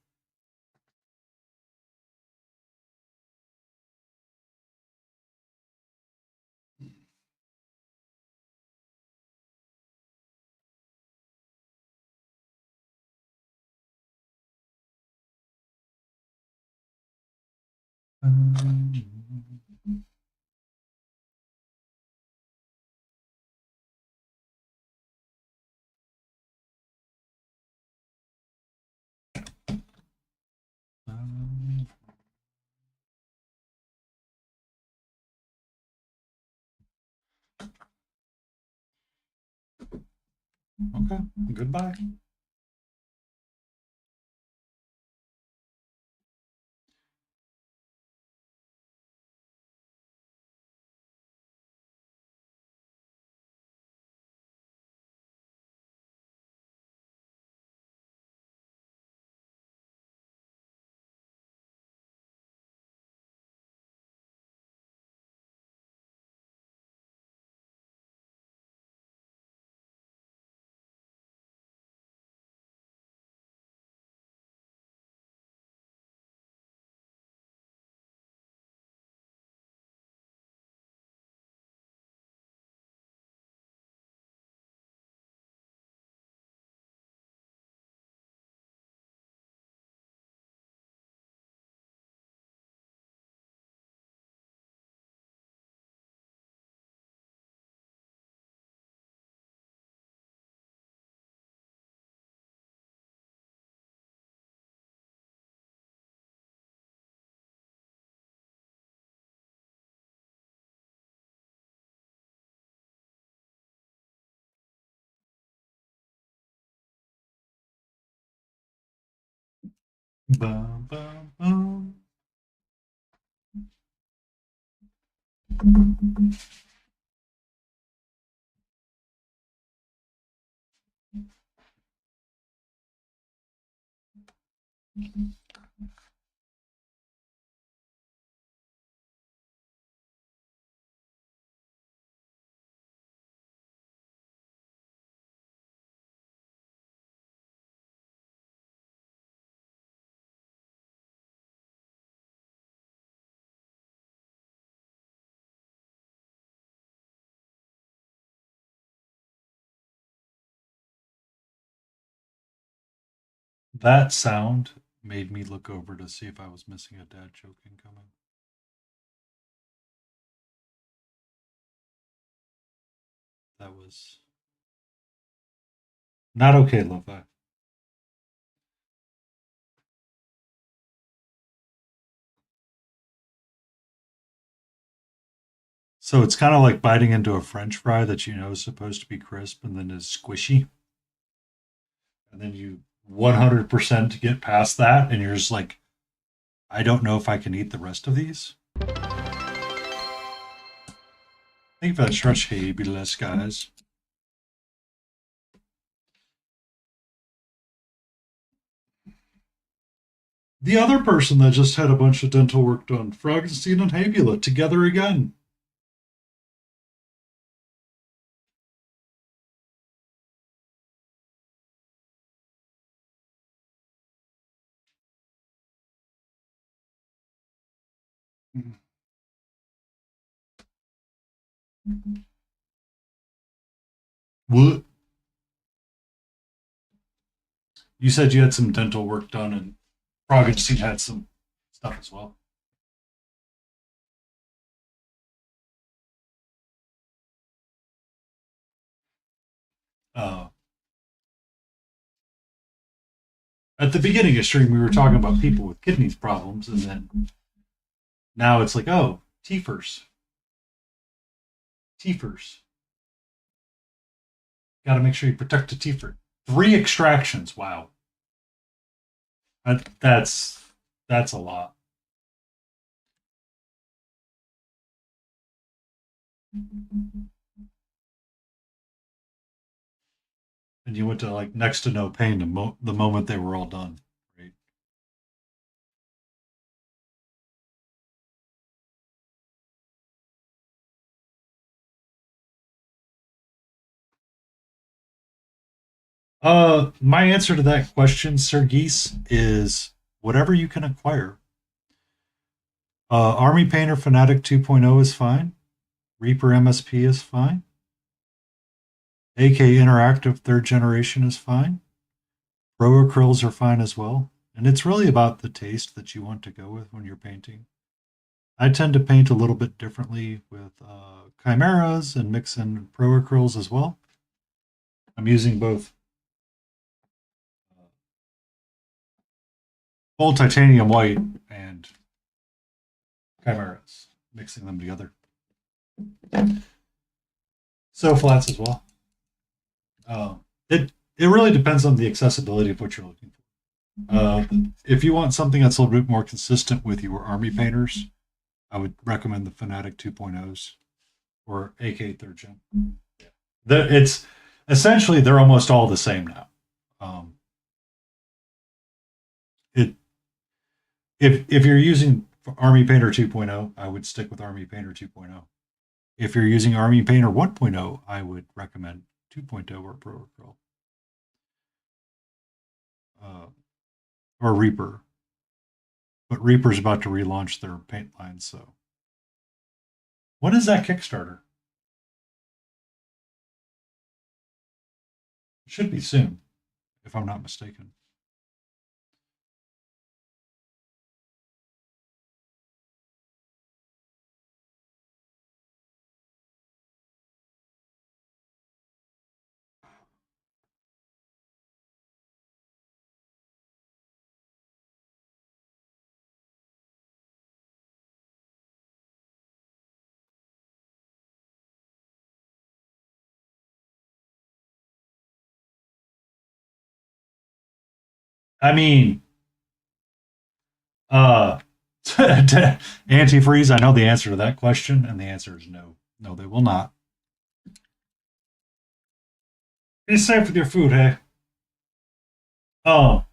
Okay, goodbye. Bum, bum, bum. That sound made me look over to see if I was missing a dad joke incoming. That was not okay, Lo-Fi. So it's kind of like biting into a French fry that you know is supposed to be crisp and then is squishy. And then you 100% get past that and you're just like, I don't know if I can eat the rest of these. Thank you for that stretch, hey, be less guys. The other person that just had a bunch of dental work done, Frankenstein and Habula, together again. What? You said you had some dental work done, and Frankenstein had some stuff as well. Uh, at the beginning of stream, we were talking about people with kidneys problems, and then Now it's like, oh, Tiefers. Tiefers. Got to make sure you protect the Tiefer. 3 extractions. Wow. That's a lot. And you went to like next to no pain the moment they were all done. Right? My answer to that question, Sir Geese, is whatever you can acquire. Army Painter Fanatic 2.0 is fine. Reaper MSP is fine. AK Interactive 3rd generation is fine. Pro acryls are fine as well. And it's really about the taste that you want to go with when you're painting. I tend to paint a little bit differently with chimeras and mix in pro acryls as well. I'm using both old titanium white and chimeras, mixing them together. So flats as well. It really depends on the accessibility of what you're looking for. If you want something that's a little bit more consistent with your army painters, I would recommend the Fanatic 2.0s or AK 3rd Gen. It's essentially they're almost all the same now. If you're using Army Painter 2.0, I would stick with Army Painter 2.0. If you're using Army Painter 1.0, I would recommend 2.0 or Pro Acryl. Or Reaper. But Reaper's about to relaunch their paint line, so. When is that Kickstarter? It should be soon, if I'm not mistaken. I mean, uh, antifreeze, I know the answer to that question, and the answer is no. No, they will not. Be safe with your food, hey? Oh,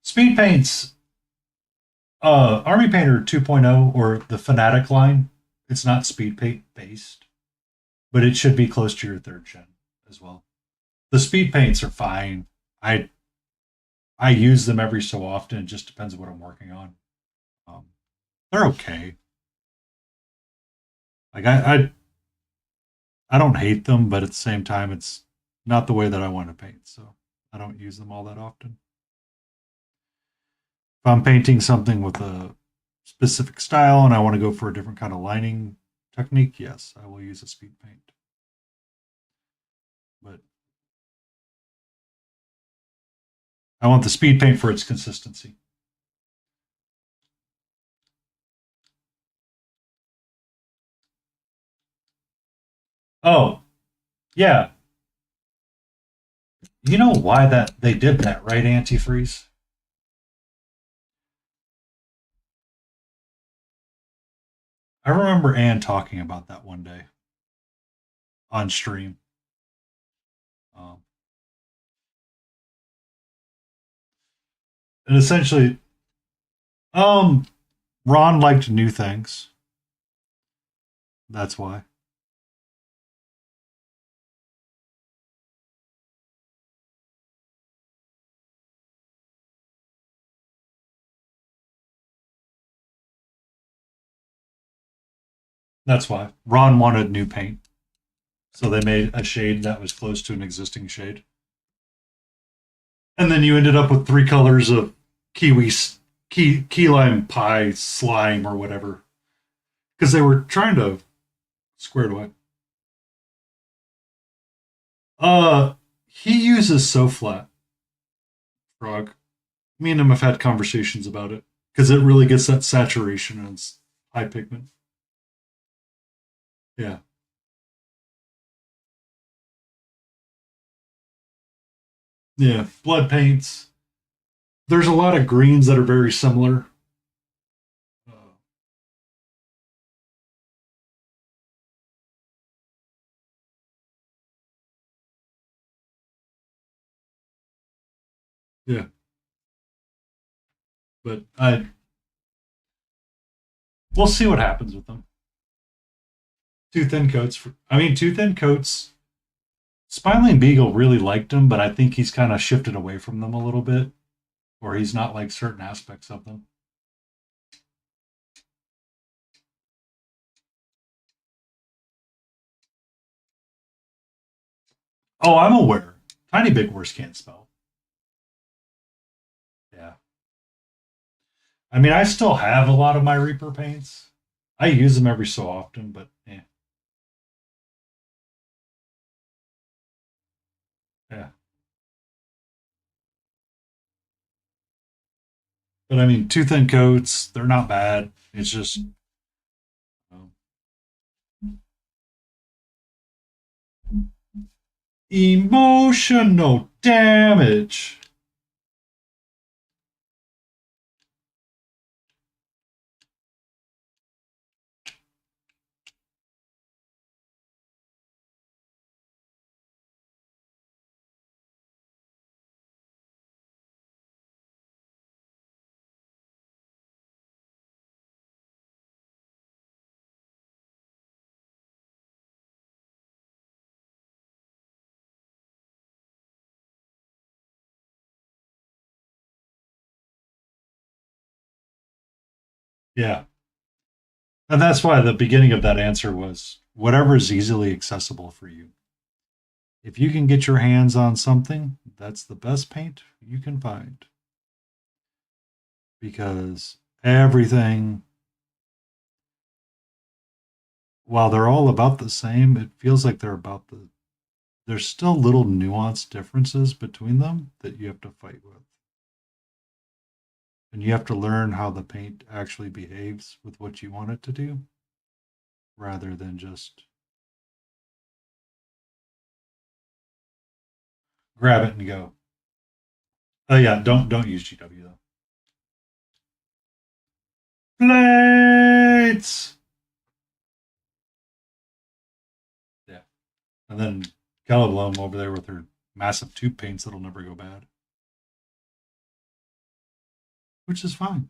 speed paints, Army Painter 2.0 or the Fanatic line, it's not speed paint based, but it should be close to your 3rd gen as well. The speed paints are fine. I I use them every so often. It just depends on what I'm working on. Um, they're okay. Like I don't hate them, but at the same time, it's not the way that I want to paint, so I don't use them all that often. If I'm painting something with a specific style and I want to go for a different kind of lining technique, yes, I will use a speed paint. But I want the speed paint for its consistency. Oh, yeah. You know why that they did that, right, antifreeze? I remember Ann talking about that one day on stream. Um, and essentially, um, Ron liked new things. That's why. That's why. Ron wanted new paint. So they made a shade that was close to an existing shade. And then you ended up with 3 colors of kiwi, key lime pie slime or whatever. Because they were trying to square it away. He uses So Flat Frog. Me and him have had conversations about it. because it really gets that saturation and it's high pigment. Yeah. Yeah. Blood paints. There's a lot of greens that are very similar. Uh, yeah. But I we'll see what happens with them. Two thin coats. Two thin coats. Spinelane Beagle really liked them, but I think he's kind of shifted away from them a little bit, or he's not like certain aspects of them. Oh, I'm aware. Tiny Big Horse can't spell. Yeah. I still have a lot of my Reaper paints. I use them every so often, but yeah. Yeah. But two thin coats, they're not bad. It's just um, emotional damage. Yeah. And that's why the beginning of that answer was whatever is easily accessible for you. If you can get your hands on something, that's the best paint you can find. Because everything, while they're all about the same, it feels like there's still little nuanced differences between them that you have to fight with. And you have to learn how the paint actually behaves with what you want it to do rather than just grab it and go. Oh yeah, don't use GW though. Blades. Yeah, and then Calablum over there with her massive tube paints that'll never go bad, which is fine.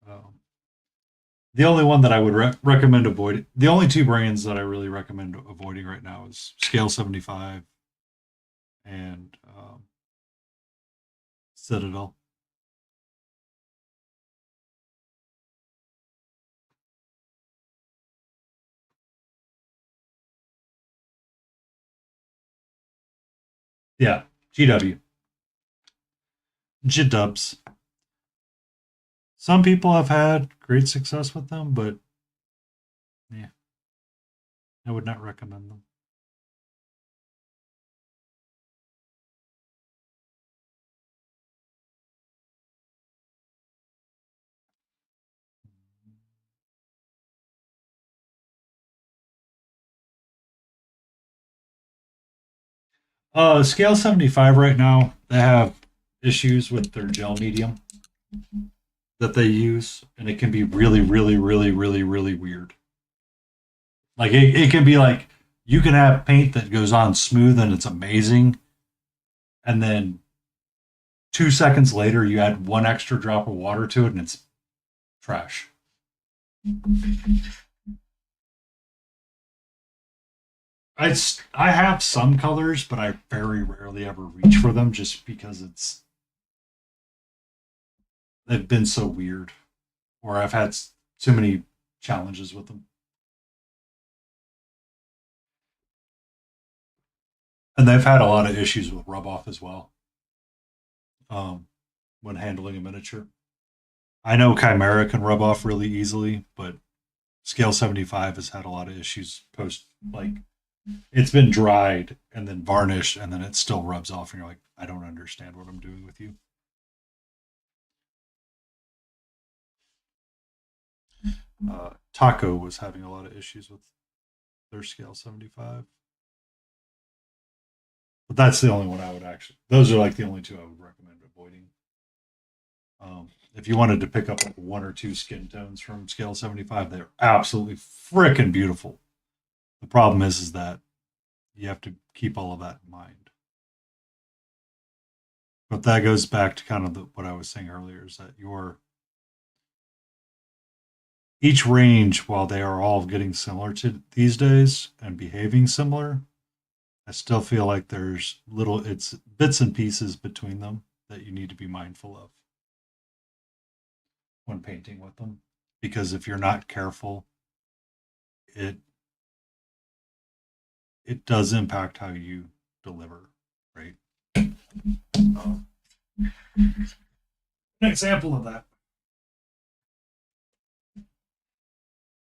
Um, the only one that I would recommend avoiding, the only two brands that I really recommend avoiding right now is Scale 75 and Citadel. Yeah, GW. J-dubs. Some people have had great success with them, but yeah, I would not recommend them. Scale 75 right now, they have issues with their gel medium that they use, and it can be really, really, really, really, really weird. Like it can be like you can have paint that goes on smooth and it's amazing, and then 2 seconds later you add one extra drop of water to it and it's trash. I have some colors, but I very rarely ever reach for them just because they've been so weird, or I've had too many challenges with them, and they've had a lot of issues with rub off as well. Um, when handling a miniature, I know Chimera can rub off really easily, but Scale 75 has had a lot of issues post like it's been dried and then varnished and then it still rubs off and you're like, I don't understand what I'm doing with you. Taco was having a lot of issues with their scale 75. But that's the only one I would actually. Those are like the only two I would recommend avoiding. If you wanted to pick up like one or two skin tones from scale 75, they're absolutely freaking beautiful. The problem is that you have to keep all of that in mind. But that goes back to kind of what I was saying earlier is that each range, while they are all getting similar to these days and behaving similar, I still feel like there's it's bits and pieces between them that you need to be mindful of when painting with them. Because if you're not careful, it it does impact how you deliver, right? Um, an example of that.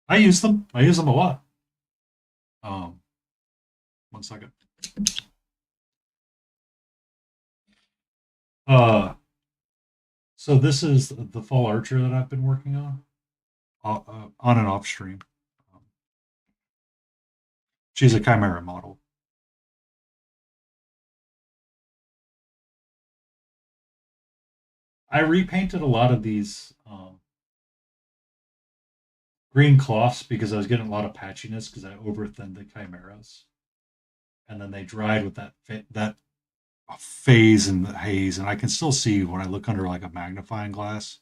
I use them. I use them a lot. Um, one second. Uh, so this is the fall archer that I've been working on and off stream. Um, she's a chimera model. I repainted a lot of these green cloths because I was getting a lot of patchiness because I overthinned the chimeras, and then they dried with that phase and the haze, and I can still see when I look under like a magnifying glass.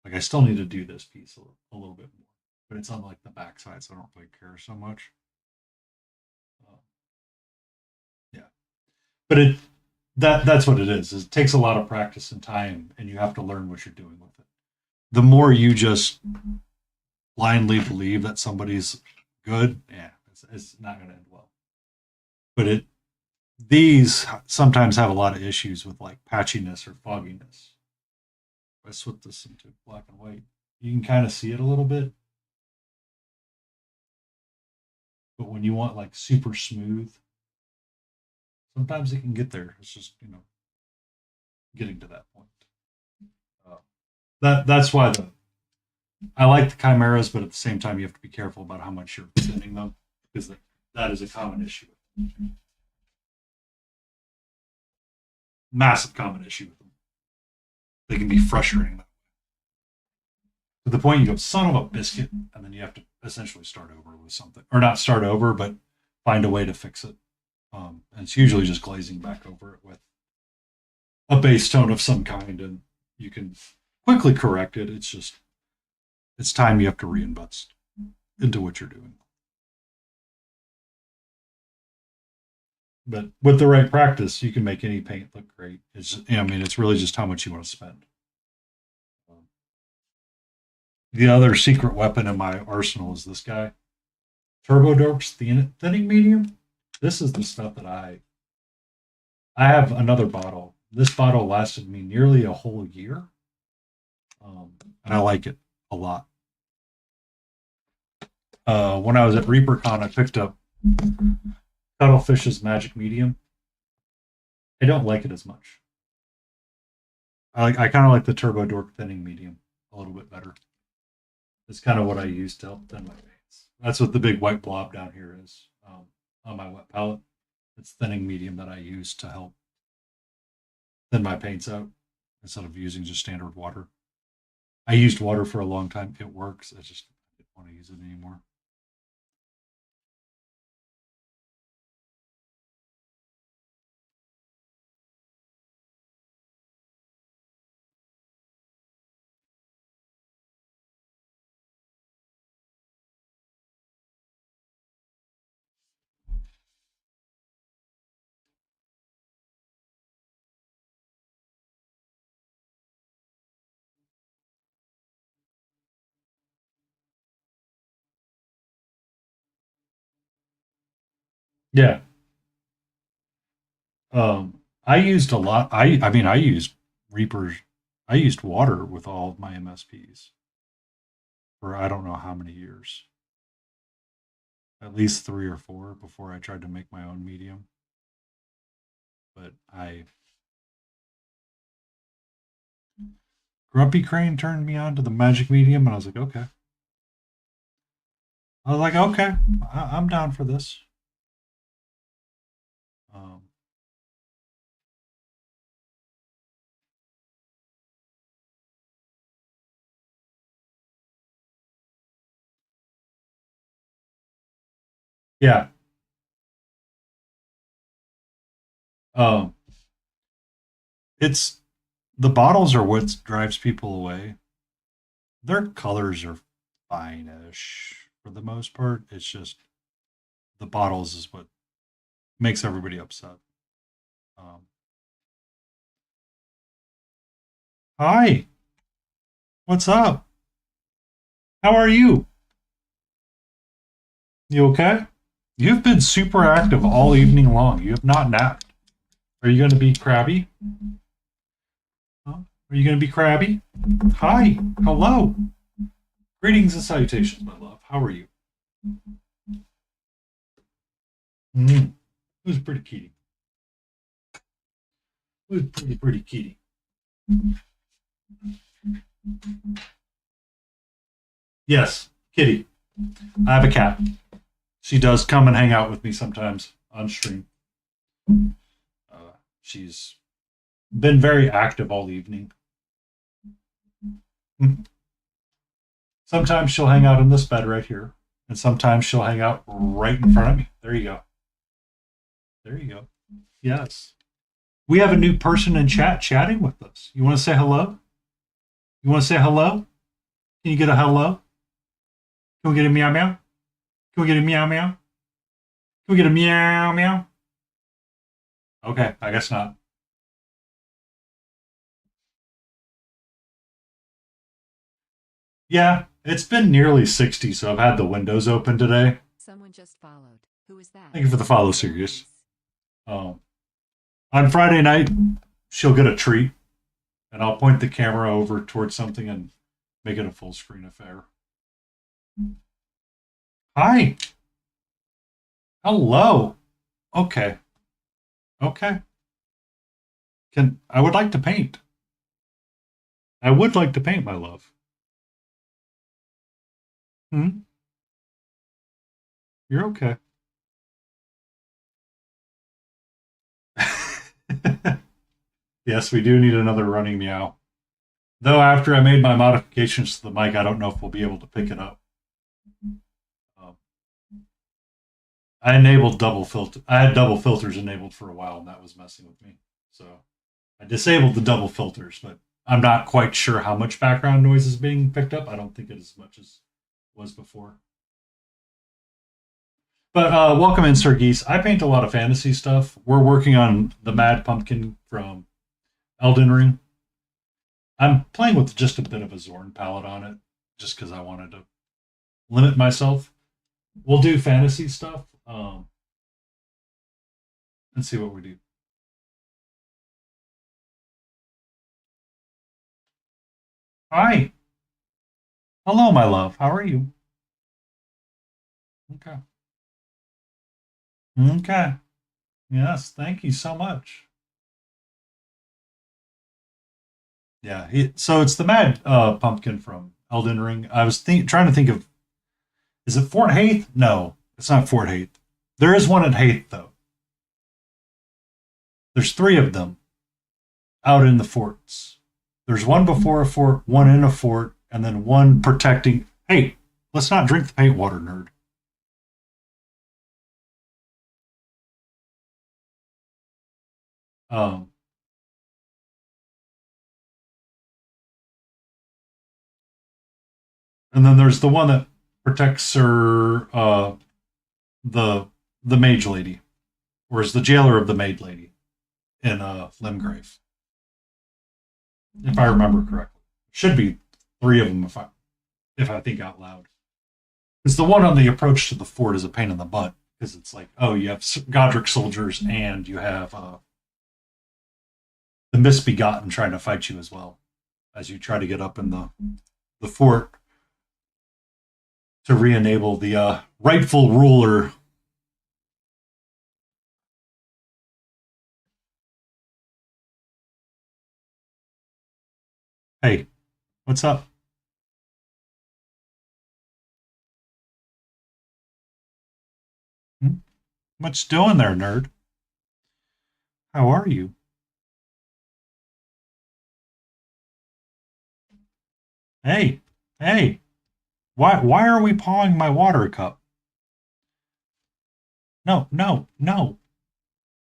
Like I still need to do this piece a little bit more, but it's on like the backside, so I don't really care so much. Uh, yeah, but that's what it is. It takes a lot of practice and time, and you have to learn what you're doing with it. The more you just blindly believe that somebody's good, yeah, it's not going to end well. But these sometimes have a lot of issues with like patchiness or fogginess. If I switch this into black and white, you can kind of see it a little bit. But when you want like super smooth, sometimes it can get there. It's just getting to that point. Uh, that's why I like the chimeras, but at the same time you have to be careful about how much you're thinning them because that is a common issue. Massive common issue with them. They can be frustrating to the point you go, son of a biscuit, and then you have to essentially start over with something, or not start over, but find a way to fix it. And it's usually just glazing back over it with a base tone of some kind, and you can quickly correct it. It's time you have to reinvest into what you're doing. But with the right practice, you can make any paint look great. It's really just how much you want to spend. The other secret weapon in my arsenal is this guy, Turbo Dork's thinning medium. This is the stuff that I have another bottle. This bottle lasted me nearly a whole year, and I like it a lot. When I was at ReaperCon, I picked up Cuttlefish's Magic Medium. I don't like it as much. I kind of like the Turbo Dork thinning medium a little bit better. It's kind of what I use to help thin my paints. That's what the big white blob down here is on my wet palette. It's thinning medium that I use to help thin my paints out instead of using just standard water. I used water for a long time. It works. I just don't want to use it anymore. Yeah. I used a lot. I used Reapers. I used water with all of my MSPs for I don't know how many years. At least 3 or 4 before I tried to make my own medium. But I Grumpy Crane turned me on to the magic medium, and I was like, okay. I was like, okay, I'm down for this. Um, yeah. Um, it's the bottles are what drives people away. Their colors are fine-ish for the most part. It's just the bottles is what makes everybody upset. Um, Hi, what's up? How are you? You okay? You've been super active all evening long. You have not napped. Are you going to be crabby? Huh? Are you going to be crabby? Hi, hello. Greetings and salutations, my love. How are you? Who's pretty kitty? Who's pretty kitty? Yes, kitty. I have a cat. She does come and hang out with me sometimes on stream. She's been very active all evening. Sometimes she'll hang out in this bed right here, and sometimes she'll hang out right in front of me. There you go. There you go. Yes. We have a new person in chat chatting with us. You want to say hello? You want to say hello? Can you get a hello? Can we get a meow meow? Can we get a meow meow? Can we get a meow meow? Okay, I guess not. Yeah, it's been nearly 60, so I've had the windows open today. Someone just followed. Who is that? Thank you for the follow, Sirius. On Friday night, she'll get a treat, and I'll point the camera over towards something and make it a full screen affair. Hi. Hello. Okay. Okay. I would like to paint. I would like to paint, my love. Hmm? You're okay. Yes, we do need another running meow. Though after I made my modifications to the mic, I don't know if we'll be able to pick it up. Um, I enabled double filter. I had double filters enabled for a while, and that was messing with me. So I disabled the double filters, but I'm not quite sure how much background noise is being picked up. I don't think it as much as was before. But welcome in, Sir Geese. I paint a lot of fantasy stuff. We're working on the Mad Pumpkin from Elden Ring. I'm playing with just a bit of a Zorn palette on it, just because I wanted to limit myself. We'll do fantasy stuff and see what we do. Hi. Hello, my love. How are you? Okay. Okay. Yes, thank you so much. Yeah, so it's the Mad Pumpkin from Elden Ring. I was trying to think of, is it Fort Haith? No, it's not Fort Haith. There is one at Haith, though. There's three of them out in the forts. There's one before a fort, one in a fort, and then one protecting. Hey, let's not drink the paint water, nerd. Um, and then there's the one that protects her, the the mage lady, or is the jailer of the maid lady in Limgrave, if I remember correctly. Should be three of them if I think out loud. Because the one on the approach to the fort is a pain in the butt because it's like, oh, you have Godric soldiers and you have the misbegotten trying to fight you as well as you try to get up in the fort to re-enable the rightful ruler. Hey, what's up? What you doing there, nerd? How are you? Hey, hey, why are we pawing my water cup? No, no, no.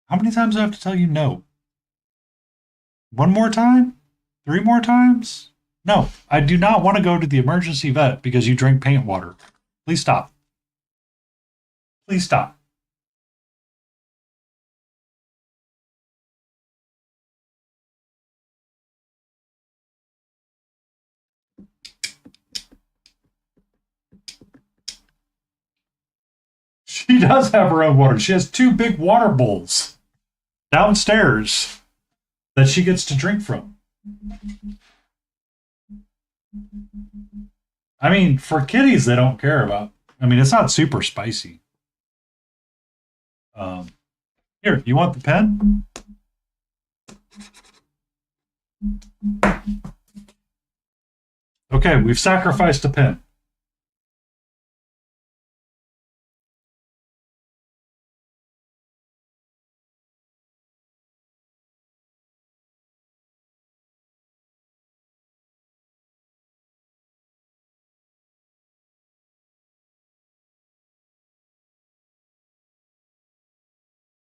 How many times do I have to tell you no? One more time? Three more times? No, I do not want to go to the emergency vet because you drink paint water. Please stop. Please stop. She does have her own water. She has two big water bowls downstairs that she gets to drink from. I mean, for kitties, they don't care about. I mean, it's not super spicy. Um, Here, you want the pen? Okay, we've sacrificed a pen.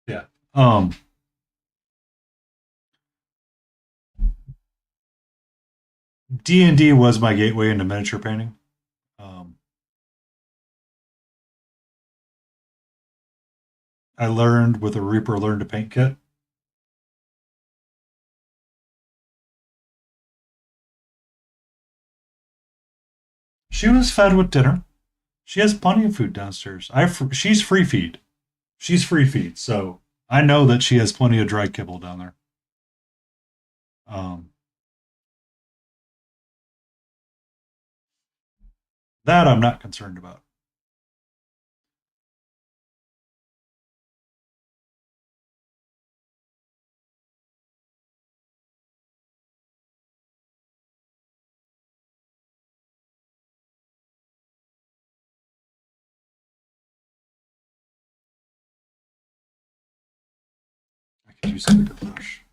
Yeah. D&D was my gateway into miniature painting. Um, I learned with a Reaper Learn to Paint kit. She was fed with dinner. She has plenty of food downstairs. She's free feed. She's free feed, so I know that she has plenty of dry kibble down there. Um, that I'm not concerned about. I could use a bigger brush.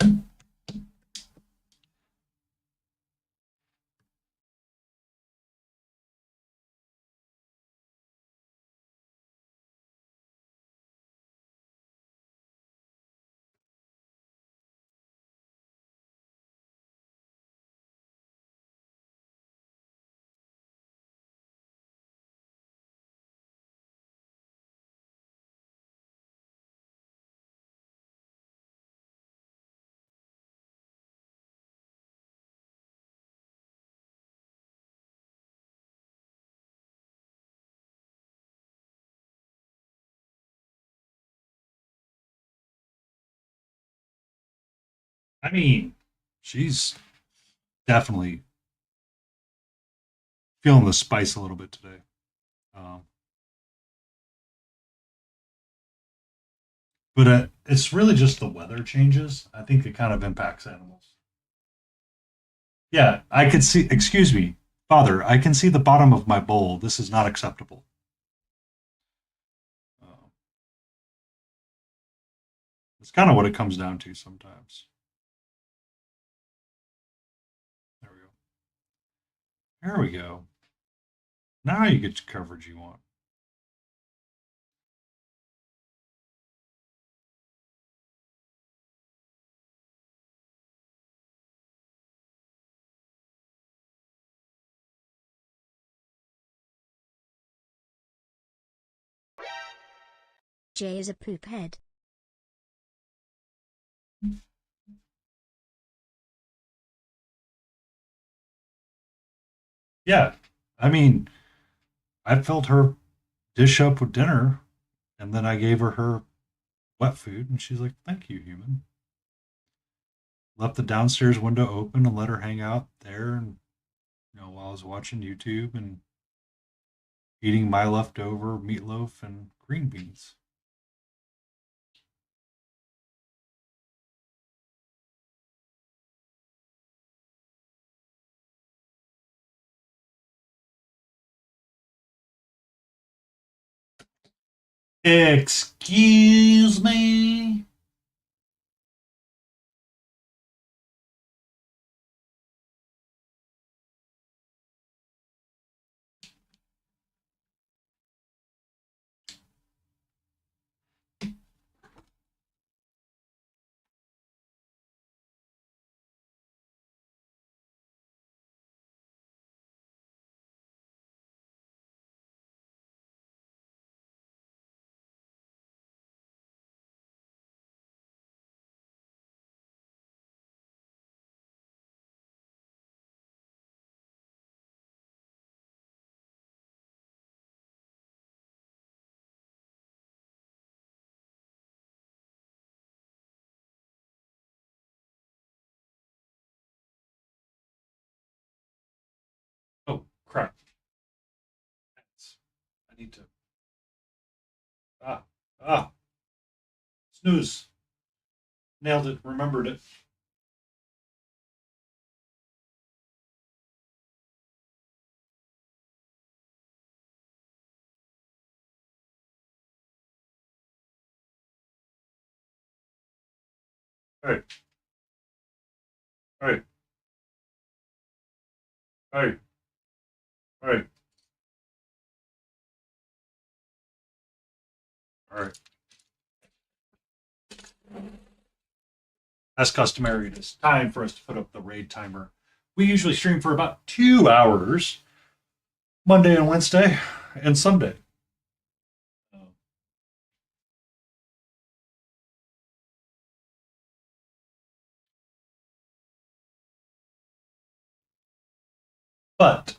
I mean, she's definitely feeling the spice a little bit today. Um, but it's really just the weather changes. I think it kind of impacts animals. Yeah, I could see. Excuse me, Father. I can see the bottom of my bowl. This is not acceptable. Uh, it's kind of what it comes down to sometimes. There we go. There we go. Now you get the coverage you want. Jay is a poop head. Yeah, I mean, I filled her dish up with dinner, and then I gave her wet food, and she's like, "Thank you, human." Left the downstairs window open and let her hang out there, and while I was watching YouTube and eating my leftover meatloaf and green beans. Excuse me? Oh, crap. I need to. Ah, ah, snooze. Nailed it. Remembered it. All right, all right, all right, all right, all right. As customary, it is time for us to put up the raid timer. We usually stream for about 2 hours, Monday and Wednesday, and Sunday. But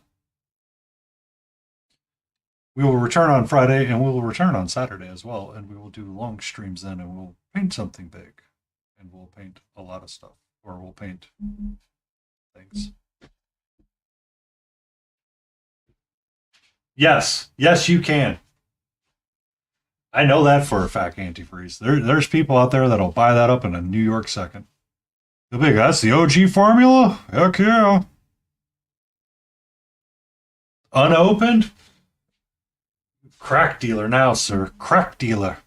we will return on Friday and we will return on Saturday as well. And we will do long streams then and we'll paint something big. And we'll paint a lot of stuff. Or we'll paint things. Yes. Yes, you can. I know that for a fact, antifreeze. There's people out there that'll buy that up in a New York second. They'll be like, that's the OG formula? Heck yeah. Unopened? Crack dealer now, sir. Crack dealer.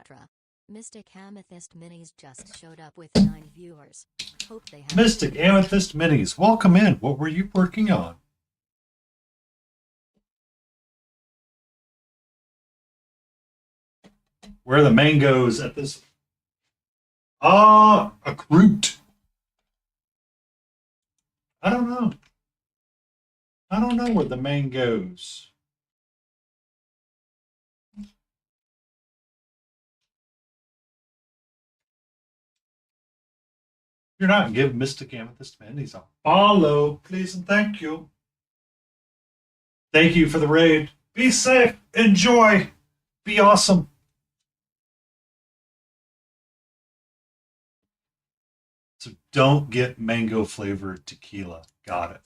etc. Mystic Amethyst Minis just showed up with 9 viewers. Hope they have Mystic Amethyst Minis, welcome in. What were you working on? Where are the mangoes at this? Ah, a Groot. I don't know. I don't know where the mangoes. You're not give Mystic Amethyst Minis a follow, please and thank you. Thank you for the raid. Be safe. Enjoy. Be awesome. So don't get mango flavored tequila. Got it.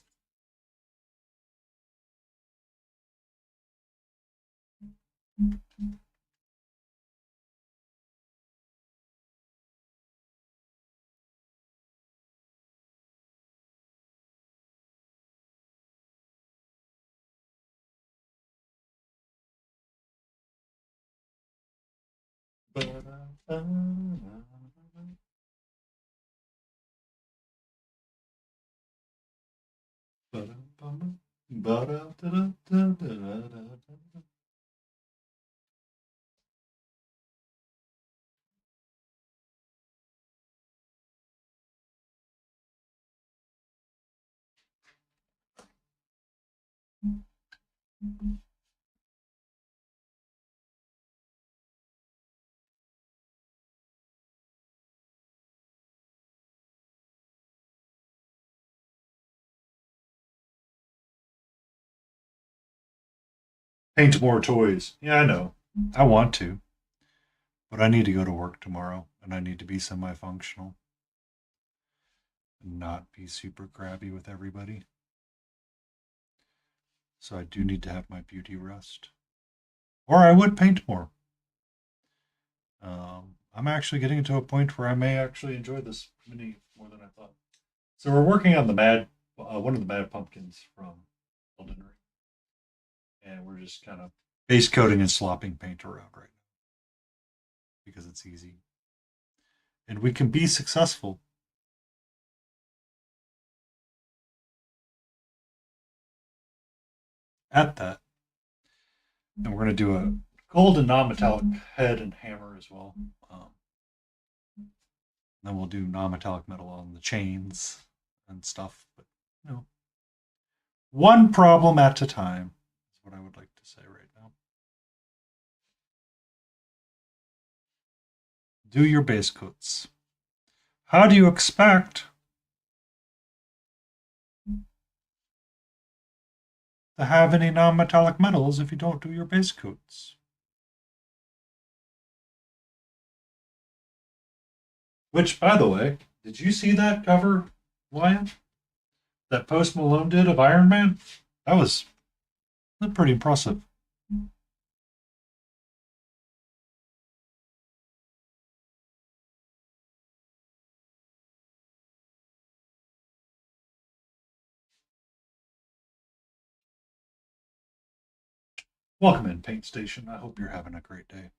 Paint more toys. Yeah, I know. I want to. But I need to go to work tomorrow and I need to be semi functional and not be super crabby with everybody. So I do need to have my beauty rest. Or I would paint more. I'm actually getting to a point where I may actually enjoy this mini more than I thought. So we're working on the one of the mad pumpkins from Elden Ring, and we're just kind of base coating and slopping paint around right now because it's easy, and we can be successful at that. And we're going to do a gold and non-metallic head and hammer as well. Then we'll do non-metallic metal on the chains and stuff. But you know, one problem at a time is what I would like to say right now. Do your base coats. How do you expect to have any non-metallic metals if you don't do your base coats? Which, by the way, did you see that cover, Lion? That Post Malone did of Iron Man? That was pretty impressive. Welcome in, Paint Station. I hope you're having a great day.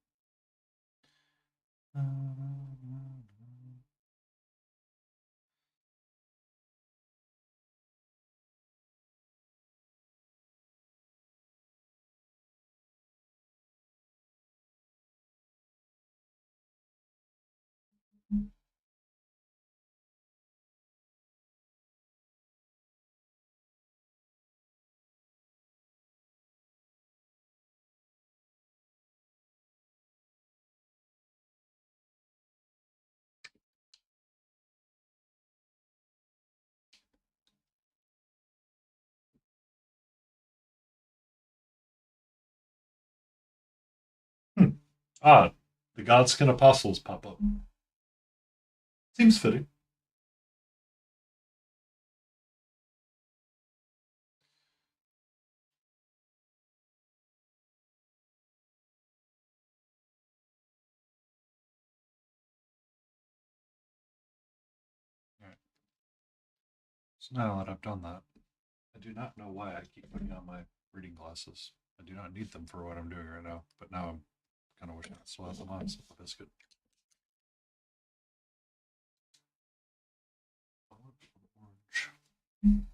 Ah, the Godskin Apostles pop up. Seems fitting. Right. So now that I've done that, I do not know why I keep putting on my reading glasses. I do not need them for what I'm doing right now, but now I'm kind of wish I still had them on Simple Biscuit. Orange.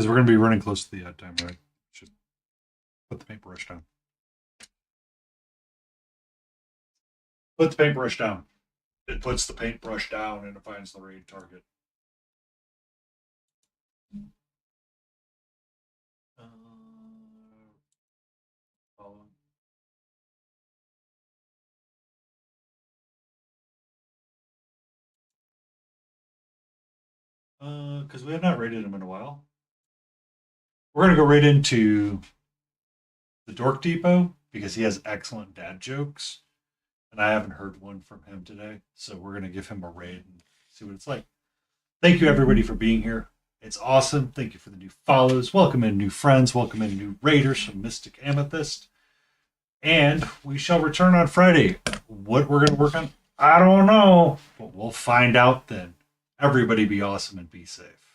Because we're going to be running close to the time, right? Should put the paintbrush down. Put the paintbrush down. It puts the paintbrush down and it finds the raid target. Because we have not rated him in a while. We're going to go right into the Dork Depot because he has excellent dad jokes. And I haven't heard one from him today. So we're going to give him a raid and see what it's like. Thank you, everybody, for being here. It's awesome. Thank you for the new follows. Welcome in new friends. Welcome in new raiders from Mystic Amethyst. And we shall return on Friday. What we're going to work on, I don't know. But we'll find out then. Everybody be awesome and be safe.